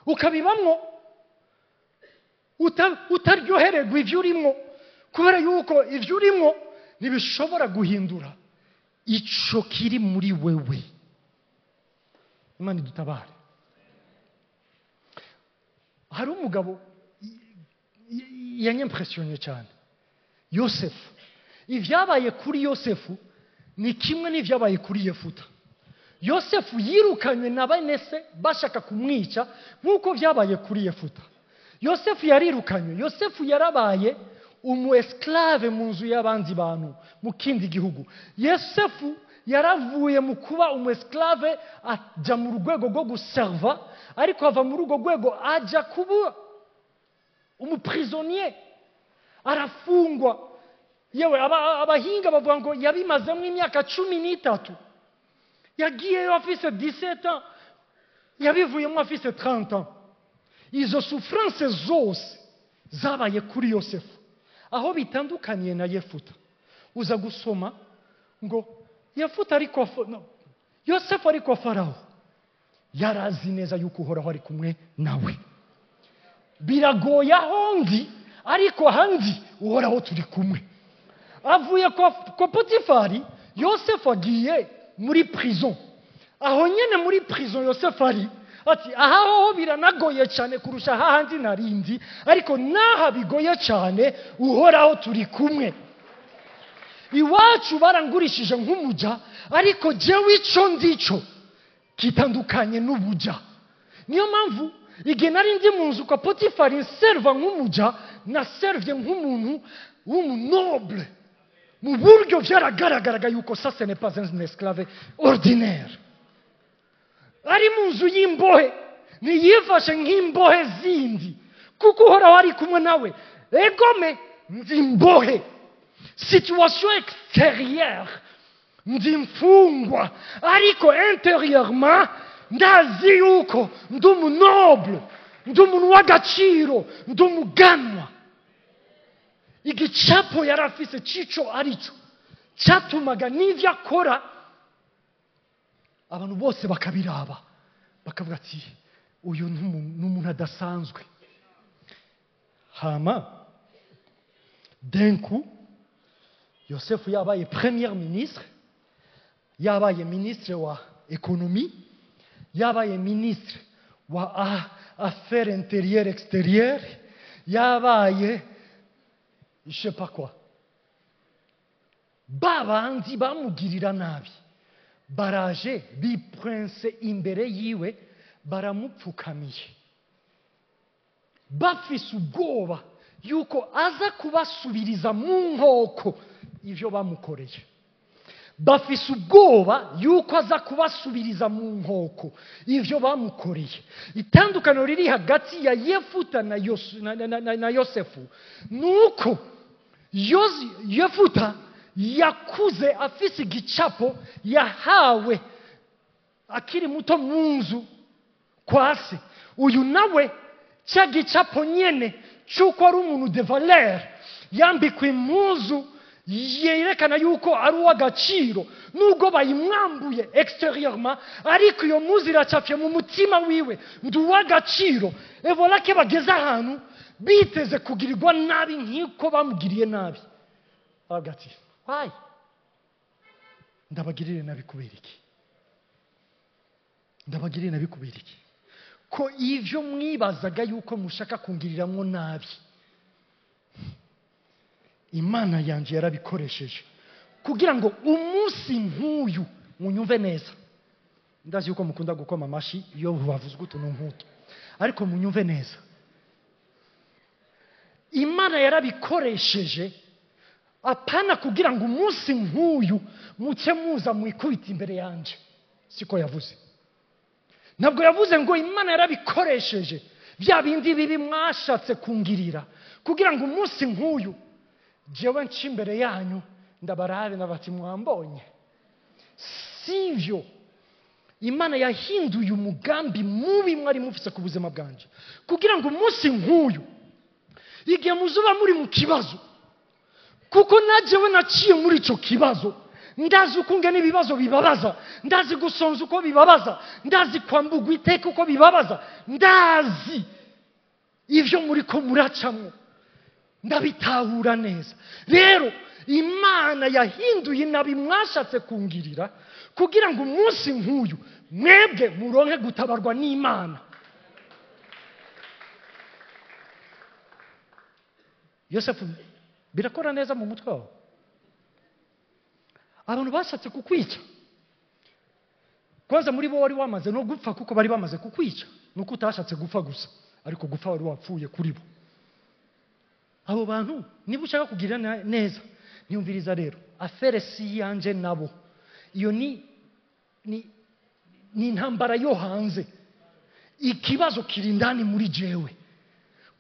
ukabibamwo utaryohererwa ivyo urimwo, kubera yuko ivyo urimwo ntibishobora guhindura ico kiri muri wewe. Imana idutabare. Hari umugabo yanyimpressionnye cyane, Yosefu. Ivyabaye kuri Yosefu ni kimwe n'ivyabaye kuri Yefuta. Yosefu yirukanywe na bene se bashaka kumwica nk'uko vyabaye kuri Yefuta. Yosefu yarirukanywe. Yosefu yarabaye esclave mu nzu y'abandi bantu mu kindi gihugu. Yosefu yaravuye mu kuba esclave ajya mu rwego rwo guserva, ariko ava muri urwo rwego ajya kuba prisonnier, arafungwa. Yewe abahinga bavuga ngo yabimazemo imyaka 13. Yagiyeyo afise 17 ans, yabivuyemo afise 30 ans. Izo souffrance zose zabaye kuri Yosefu. Aho bitandukaniye na Yefuta, uza gusoma ngo Yefuta ariko Yosefu ariko Farawo yarazi neza yuko Uhoraho ari kumwe nawe. Biragoye ahondi, ariko handi Uhoraho turi kumwe. Avuye kwa Potifari, Yosefu agiye muri prison. Aho nyene muri prison Yosefu ari ati aho biranagoye cyane kurusha hahandi narindi, ariko naha bigoye cyane Uhoraho turi kumwe. Iwacu barangurishije nk'umuja, ariko jewe ico ndico kitandukanye n'ubuja. Niyo mpamvu igihe nari ndi mu nzu kwa Potifari serva nk'umuja, naservye nk'umuntu w'umunoble. Mu buryo vyaragaragaraga yuko ça ce n'est pas un esclave ordinaire. Ari mu nzu y'imbohe, ntiyifashe nk'imbohe zindi, kuko Uhoraho ari kumwe nawe. Egome ndi imbohe, situation extérieure ndi mfungwa, ariko intérieurement ndazi yuko ndi umunoble, ndi umuntu w'agaciro, ndi umuganwa. Igicapo yarafise cico arico cyatumaga n'ivyo akora abantu bose bakabiraba, bakavuga ati uyu n'umuntu adasanzwe. Hama d'un coup Yosefu yabaye premier ministre, yabaye ministre wa économie, yabaye ministre wa affaires intérieures extérieures, yabaye je sais pas quoi. Babandi bamugirira nabi baraje biprince imbere yiwe, baramupfukamiye, bafise ubwoba yuko aza kubasubiriza mu nkoko ivyo bamukoreye. Bafise ubwoba yuko aza kubasubiriza mu nkoko ivyo bamukoreye. Itandukaniro riri hagati ya Yefuta na Yosefu nuko Yefuta yakuze afise igicapo yahawe akiri muto mu nzu kwa se. Uyu nawe cya gicapo nyene cyuko ari umuntu de valeur, yambikwa impuzu yerekana yuko ari uw'agaciro, nubwo bayimwambuye extérieurement, ariko iyo mpuzu iracapye mu mutima wiwe, ndi uw'agaciro. Evola ke bageze ahantu biteze kugirirwa nabi nk'uko bamugiriye nabi. Agati why ndabagirire nabi kubera iki? Ndabagirire nabi kubera iki? Ko ivyo mwibazaga yuko mushaka kungiriramwo nabi imana yanjye yarabikoresheje kugira ngo umunsi nk'uyu munyumve neza. Ndazi yuko mukunda gukoma amashi iyo bavuzwe utuntu nk'utu, ariko munyumve neza. Imana yarabikoresheje apana kugira ngo umunsi nk'uyu muke muza mwikubita imbere yanjye. Siko yavuze. Ntabwo yavuze ngo Imana yarabikoresheje bya bindi bibi mwashatse kungirira kugira ngo umunsi nk'uyu jewe nci imbere yanyu ndabarabe nabati mwambonye. Sivyo. Imana yahinduye umugambi mubi mwari mufise ku buzima bwanje kugira ngo umunsi nk'uyu igihe muzuba muri mu kibazo, kuko najewe naciye muri ico kibazo, ndazi ukungene ibibazo bibabaza, ndazi gusonza uko bibabaza, ndazi kwambugwa iteka uko bibabaza, ndazi ivyo muriko muracamwo, ndabitahura neza. Rero Imana yahinduye inabi mwashatse kungirira kugira ngo umunsi nk'uyu mwebwe muronke gutabarwa n'Imana. Yosefu, birakora neza mu mutwe wawe? Abantu bashatse kukwica, kwanza muri bo wari wamaze no gupfa kuko bari bamaze kukwica, nuko utashatse gupfa gusa, ariko gupfa wari wapfuye kuri bo. Abo bantu niba ushaka kugira neza, niyumviriza rero, afere si yanje nabo. Iyo ni intambara yo hanze. Ikibazo kiri ndani muri jewe,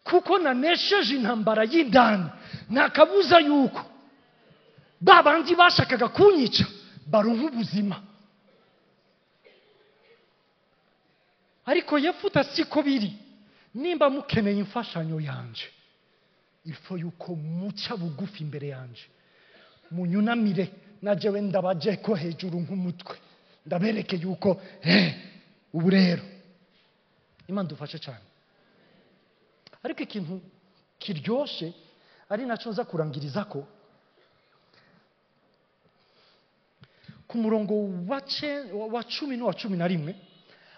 kuko nanesheje intambara y'indani. Nakabuza yuko babandi bashakaga kunyica baronka ubuzima. Ariko Yefuta siko biri. Nimba mukeneye imfashanyo yanje, ifo yuko muca bugufi imbere yanje, munyunamire, najewe ndabaje ko hejuru nk'umutwe, ndabereke yuko ubu rero Imana dufashe cyane. Ariko ikintu kiryoshe ari naco nza kurangiriza ko ku murongo wa 10 no wa 11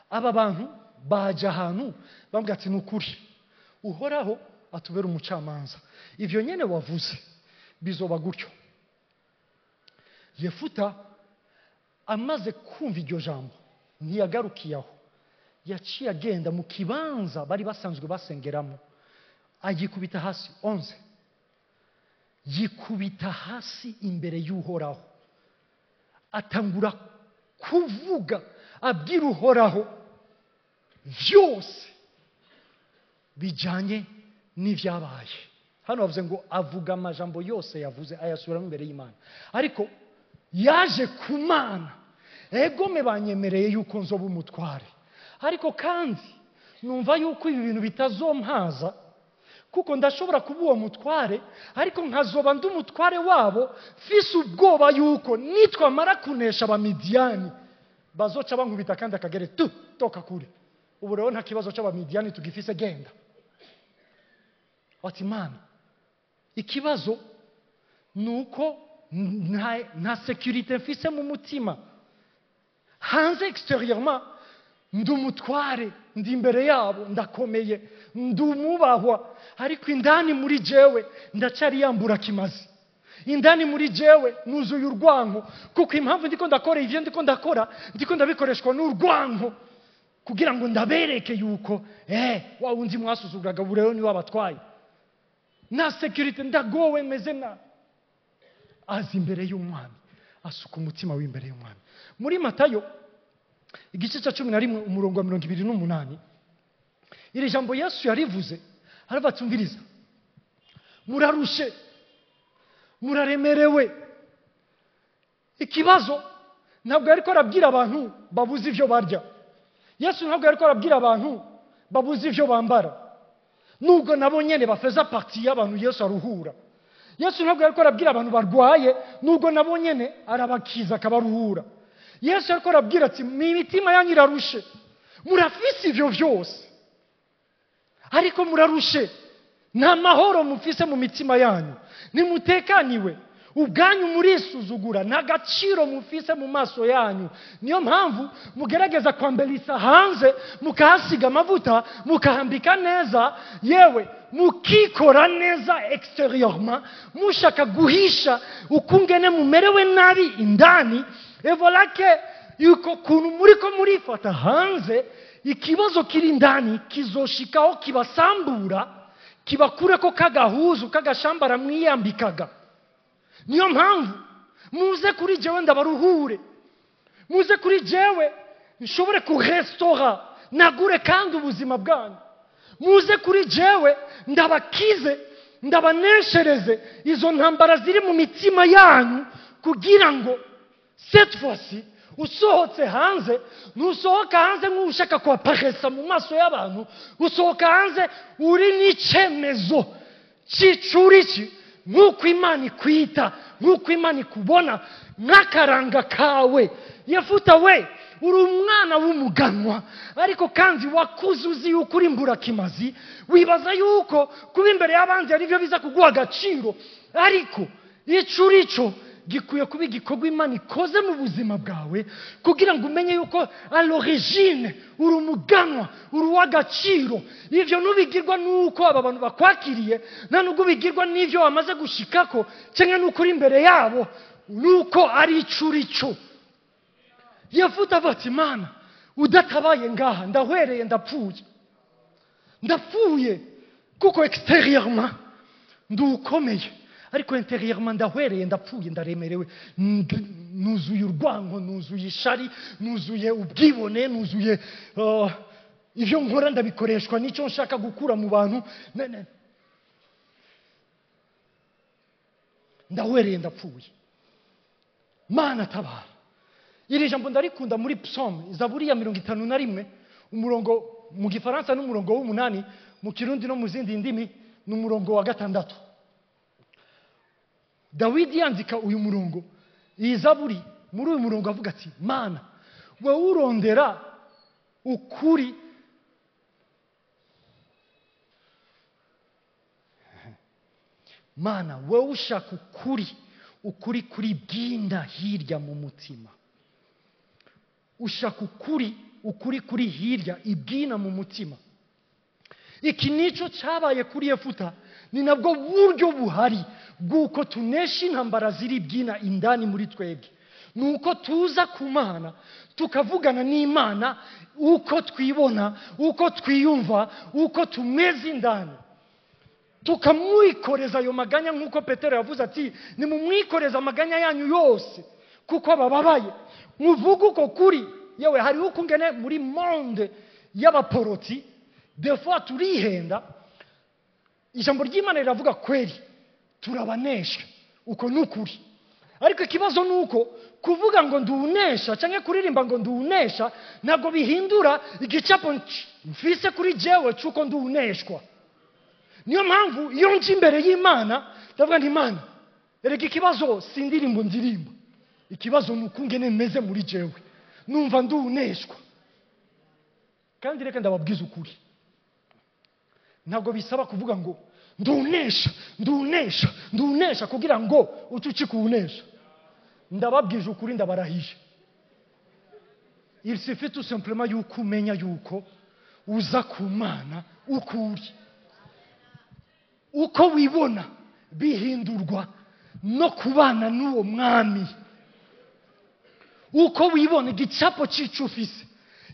aba bantu baje ahantu bambwira ati nukuri uhoraho atubera umucamanza, ivyo nyene wavuze bizoba gutyo. Yefuta amaze kumva iryo jambo ntiyagarukiyaho, yaciye agenda mu kibanza bari basanzwe basengeramo, agikubita hasi 11, yikubita hasi imbere y'uhoraho, atangura kuvuga abwira uhoraho vyose bijanye n'ivyabaye. Hano bavuze ngo avuga amajambo yose yavuze ayasubiramo imbere y'Imana, ariko yaje ku Mana. Egome banyemereye yuko nzoba umutware, ariko kandi numva yuko ibi bintu bitazompaza, kuko ndashobora kuba uwo mutware ariko nkazoba ndi umutware wabo, fise ubwoba yuko nitwamara kunesha abamidiyani bazoca bankubita kandi akagere toka kure. Ubu rero nta kibazo c'abamidiyani tugifise, genda. Ati Mana, ikibazo nuko nta sécurité mfise mu mutima. Hanze extérieurement ndi umutware, ndi imbere yabo ndakomeye, ndi umubahwa, ariko indani muri jewe ndacari yambura kimazi. Indani muri jewe nuzuye urwanko, kuko impamvu ndiko ndakora ivyo ndiko ndakora, ndiko ndabikoreshwa n'urwanko kugira ngo ndabereke yuko wa wundi mwasuzuguraga ubu rero ni wabatwaye. Na sécurité, ndagowe meze na azi imbere y'umwami, asuka umutima w'imbere y'umwami. Muri Matayo igice ca 11 umurongo wa 28, iri jambo Yesu yarivuze, arabatumviriza, murarushe, muraremerewe. Ikibazo ntabwo yariko arabwira abantu babuze ivyo barya. Yesu ntabwo yariko arabwira abantu babuze ivyo bambara, nubwo nabo nyene bafeza parti y'abantu Yesu aruhura. Yesu ntabwo yariko arabwira abantu barwaye, nubwo nabo nyene arabakiza akabaruhura. Yesu yariko arabwira ati imitima yanyu irarushe, murafise ivyo vyose ariko murarushe, nta mahoro mufise mu mitima yanyu, nimutekaniwe. ubwanyu murisuzugura, nta gaciro mufise mu maso yanyu. Niyo mpamvu mugerageza kwambelisa hanze, mukahasiga amavuta, mukahambika neza, yewe mukikora neza extérieurement, mushaka guhisha ukungene mumerewe nabi indani. Et voilà que yuko kuntu muriko murifata hanze, ikibazo kiri ndani kizoshikaho kibasambura, kibakureko kagahuzu kagashambara mwiyambikaga. Niyo mpamvu muze kuri jewe ndabaruhure, muze kuri jewe nshobore kurestaura nagure kandi ubuzima bwanyu. Muze kuri jewe ndabakize, ndabaneshereze izo ntambara ziri mu mitima yanyu, kugira ngo cette fois-ci usohotse hanze, nusohoka hanze nk'ushaka kwaparesa mu maso y'abantu, usohoka hanze uri n'icemezo c'icuriki, nk'uko Imana ikwita, nk'uko Imana ikubona, nk'akaranga kawe. Yefuta we, uri umwana w'umuganwa, ariko kandi wakuze uzi yuko uri imburakimazi, wibaza yuko kuba imbere y'abandi ari byo biza kuguha agaciro, ariko ico urico gikwiye kuba igikorwa Imana ikoze mu buzima bwawe, kugira ngo umenye yuko à l'origine uri umuganwa, uri uw'agaciro. Ivyo nubigirwa nuko aba bantu bakwakiriye, nta nubwo bigirwa n'ivyo wamaze gushikako, cyangwa nuko uri imbere yabo, nuko ari ico urico. Yefuta ati Mana, udatabaye ngaha ndahwereye, ndapfuye kuko extérieurement ndukomeye, ariko intérieurement ndahwereye, ndapfuye, ndaremerewe, nuzuye urwango, nuzuye ishari, nuzuye ubwibone, nuzuye ivyo nkora ndabikoreshwa n'icyo nshaka gukura mu bantu, ndahwereye, ndapfuye. Mana tabara. Iri jambo ndarikunda muri Psalm, Zaburi ya 51, umurongo mu Gifaransa n'umurongo w'8, mu Kirundi no mu zindi ndimi n'umurongo wa 6. Dawidi yandika uyu murongo, iyi Zaburi, muri uyu murongo avuga ati Mana, wewe urondera ukuri, Mana wewe ushaka ukuri kuri bwinda hirya mu mutima. Ushaka ukuri kuri hirya ibwina mu mutima. Iki nico cyabaye kuri Yefuta, ni nabwo buryo buhari bw'uko tunesha intambara ziri bwina indani muri twebwe. Nuko tuza ku Mana, tukavugana n'Imana uko twibona, uko twiyumva, uko tumeze indani. Tukamwikoreza ayo maganya, nk'uko Petero yavuze ati nimumwikoreza amaganya yanyu yose kuko bababaye. Muvuga uko kuri. Yewe hari uko ngene muri monde y'abaporoti, des fois turihenda, ijambo ry'Imana riravuga kweli, turabanesha, uko nukuri. Ariko ikibazo nuko kuvuga ngo ndunesha cyangwa kuririmba ngo ndunesha ntabwo bihindura igicapo mfise kuri jewe cyuko nduneshwa. Niyo mpamvu iyo nje imbere y'Imana ndavuga nti Imana, erega ikibazo sindirimbo ndirimba, ikibazo nuko ngene meze muri jewe, numva nduneshwa. Kandi reka ndababwiza ukuri, ntabwo bisaba kuvuga ngo ndunesha kugira ngo utuci kunesha. Ndababwije ukuri, ndabarahije. Il suffit tout simplement yuko umenya yuko uza ku Mana ukuri. Uko wibona bihindurwa no kubana n'uwo mwami. Uko wibona igicapo c'icufise,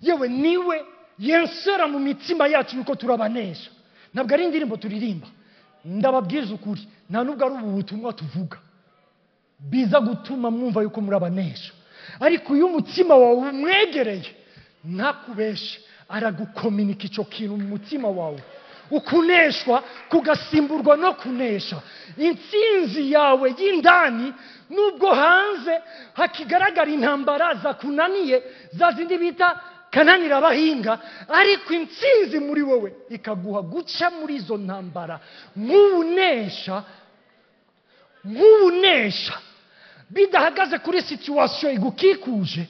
yewe niwe yensera mu mitima yacu yuko turabanesha. Ntabwo ari indirimbo turirimba. Ndababwiza ukuri, nta nubwo ari ubu butumwa tuvuga biza gutuma mwumva yuko murabanesha. Ariko uyu mutima wawe umwegereye, ntakubeshe, aragukominika ico kintu mu mutima wawe. Ukuneshwa kugasimburwa no kunesha. Intsinzi yawe y'indani, nubwo hanze hakigaragara intambara za kunaniye, za zindi bita kananira abahinga, ariko intsinzi muri wowe ikaguha guca muri izo ntambara nk'unesha bidahagaze kuri situation igukikuje,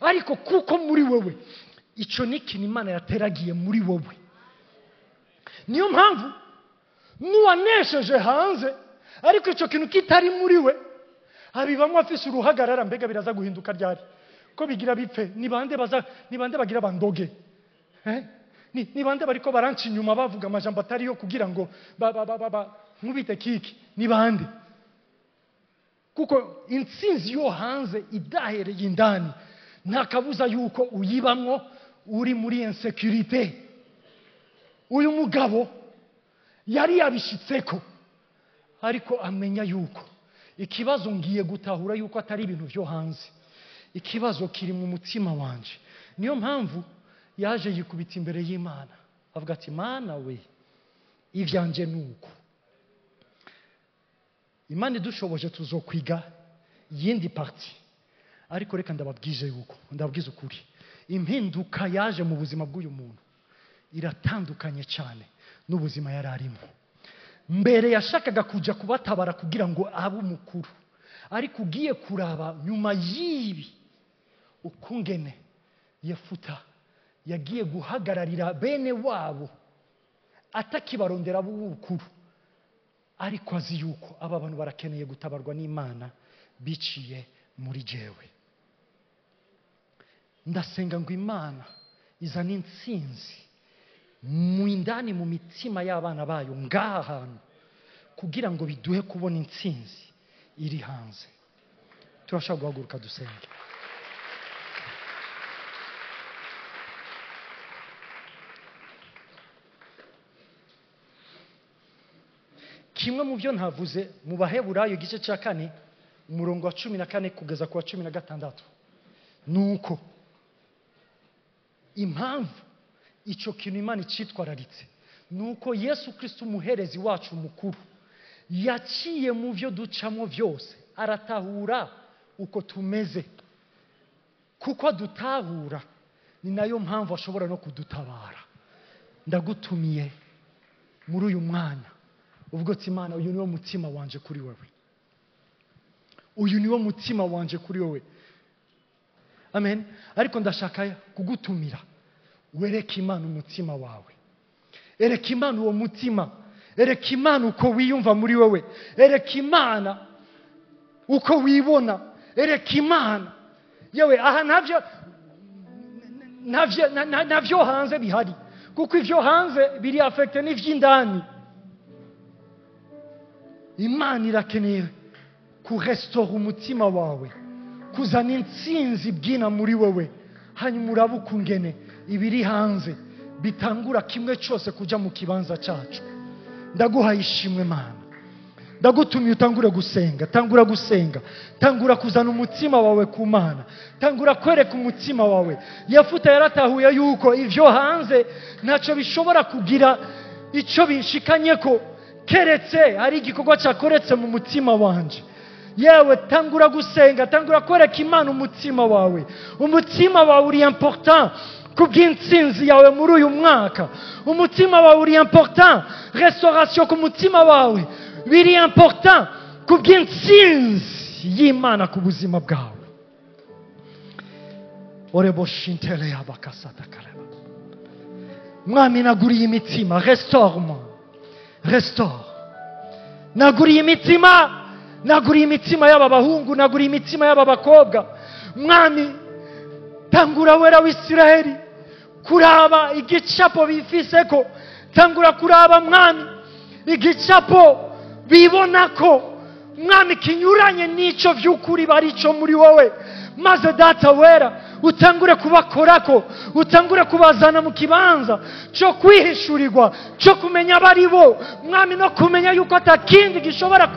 ariko kuko muri wowe ico ni ikintu Imana yateragiye muri wowe. Niyo mpamvu nuwanesheje hanze, ariko ico kintu kitari muri we abibamwe afise uruhagarara, mbega biraza guhinduka ryari ko bigira bipfe? Ni bande bagira bandoge? Ni bande bariko baranca inyuma bavuga amajambo atariyo kugira ngo nkubite kiki? Ni bande? Kuko intsinzi yo hanze idahereye indani, nta kabuza yuko uyibamwo uri muri insécurité. Uyu mugabo yari yabishitseko, ariko amenya yuko ikibazo ngiye gutahura yuko atari ibintu byo hanze, ikibazo kiri mu mutima wanje. Niyo mpamvu yaje yikubita imbere y'Imana avuga ati, Mana we, ivyanje nuko. Imana idushoboje tuzokwiga yindi parti, ariko reka ndababwije yuko, ndababwiza ukuri, impinduka yaje mu buzima bw'uyu muntu iratandukanye cyane n'ubuzima yari arimo. Mbere yashakaga kuja kubatabara kugira ngo abe umukuru, ariko ugiye kuraba nyuma y'ibi ukungene Yefuta yagiye guhagararira bene wabo atakibarondera b'ubukuru, ariko azi yuko aba bantu barakeneye gutabarwa n'Imana biciye muri jewe. Ndasenga ngo Imana izana intsinzi mu indani mu mitima y'abana bayo ngaha hantu, kugira ngo biduhe kubona intsinzi iri hanze. Turashaka guhaguruka dusenge. Kimwe mu byo ntavuze mu Baheburayo igice cya 4 umurongo wa 14 kugeza ku wa 16, nuko impamvu icyo kintu Imana icitwararitse nuko Yesu Kristo umuherezi wacu mukuru yaciye mu byo ducamo byose, aratahura uko tumeze. Kuko dutahura, ni nayo mpamvu ashobora no kudutabara. Ndagutumiye muri uyu mwanya ubwo ati, Imana, uyu niwo mutima wanje kuri wewe, uyu niwo mutima wanje kuri wewe. Amen. Ariko ndashaka kugutumira, wereka Imana umutima wawe, ereka Imana uwo mutima, ereka Imana uko wiyumva muri wewe, ereka Imana uko wibona, ereka Imana yewe aha navyo hanze bihari, kuko ivyo hanze biri affecte n'ivy'indani. Imana irakeneye kurestore umutima wawe, kuzana intsinzi bwina muri wewe, hanyuma urabuka ungene ibiri hanze bitangura kimwe cyose kuja mu kibanza cyacu. Ndaguhaye ishimwe Mana, ndagutumye utangure gusenga, tangura gusenga, tangura kuzana umutima wawe ku Mana, tangura kwereka umutima wawe. Yefuta yaratahuye yuko ivyo hanze ntacyo bishobora kugira icyo bishikanyeko, keretse ari igikorwa cyakoretse mu mutima wanje. Yewe tangura gusenga, tangura kwereka Imana umutima wawe. Umutima wawe uri important kubw'intsinzi yawe muri uyu mwaka. Umutima wawe uri important, restauration ku mutima wawe biri important kubw'intsinzi y'Imana ku buzima bwawe. Oreboshintele abakasata kareba. Mwami, naguriye imitima, restaure-moi, restore. Naguriye imitima, naguriye imitima y'aba bahungu, naguriye imitima y'aba bakobwa. Mwami, tangura wera w'Isiraheli kuraba igicapo bifiseko, tangura kuraba Mwami igicapo bibonako Mwami kinyuranye n'ico vy'ukuri barico muri wowe, maze Data wera utangure kubakorako, utangure kubazana mu kibanza cyo kwihishurirwa, cyo kumenya abari bo Mwami, no kumenya yuko atakindi gishobora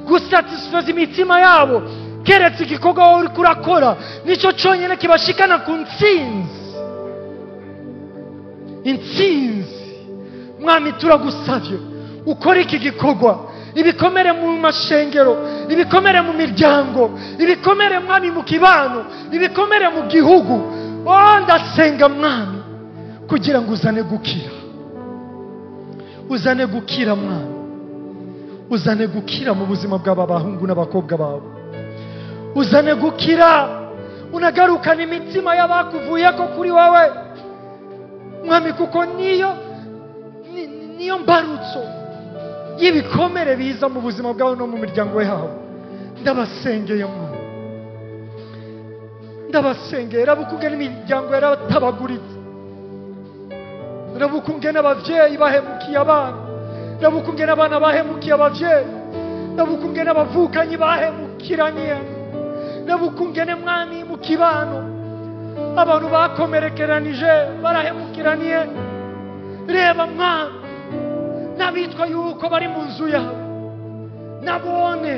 gusatisfeza imitima yabo keretse igikorwa wowe uri kurakora, nico cyonyine kibashikana ku ntsinzi. Intsinzi Mwami, turagusavye ukora iki gikorwa, ibikomere mu mashengero, ibikomere mu miryango, ibikomere Mwami mu kibano, ibikomere mu gihugu. Ndasenga Mwami kugira ngo uzane gukira, uzane gukira Mwami, uzane gukira mu buzima bw'aba bahungu n'abakobwa bawe, uzane gukira, unagarukana imitima y'abakuvuyeko kuri wowe Mwami, kuko niyo mbarutso y'ibikomere biza mu buzima bwawe no mu miryango yawe. ndabasengeye mwana, ndabasengeye. Raba ukungene imiryango yaratabaguritse, raba ukungene abavyeyi bahemukiye abana, raba ukungene abana bahemukiye abavyeyi, raba ukungene abavukanyi bahemukiraniye, raba ukungene mwami mu kibano abantu bakomerekeranije barahemukiraniye. Reba mwami n'abitwa yuko bari mu nzu yawe, nabone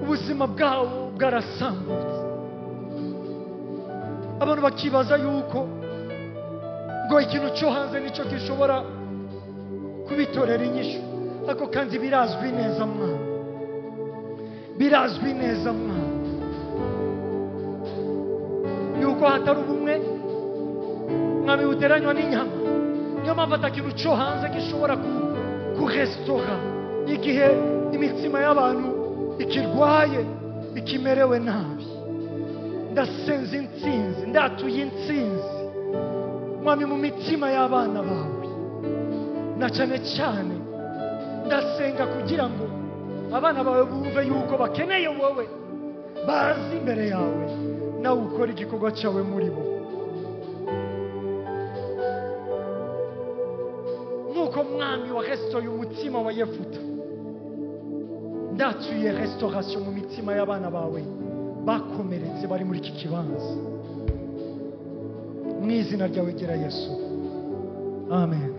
ubuzima bwabo bwarasambutse. Abantu bakibaza yuko ngo ikintu cyo hanze nicyo gishobora kubitorera inyishu, ariko kandi birazwi neza mwana, birazwi neza mwana yuko hatari ubumwe mwami buteranywa n'inyama. Niyo mpamvu ata kintu cyo hanze gishobora kurestora igihe imitima y'abantu ikirwaye, ikimerewe nabi. Ndasenze intsinzi, ndatuye intsinzi mwami mu mitima y'abana bawe, na cyane cyane ndasenga kugira ngo abana bawe bumve yuko bakeneye wowe, bazi imbere yawe nawe ukora igikorwa cyawe muri bo. Nuko mwami wa restaure umutima wa Yefuta, ndatuye restauration mu mitima y'abana bawe bakomeretse bari muri iki kibanza, mu izina ryawe gera Yesu, amen.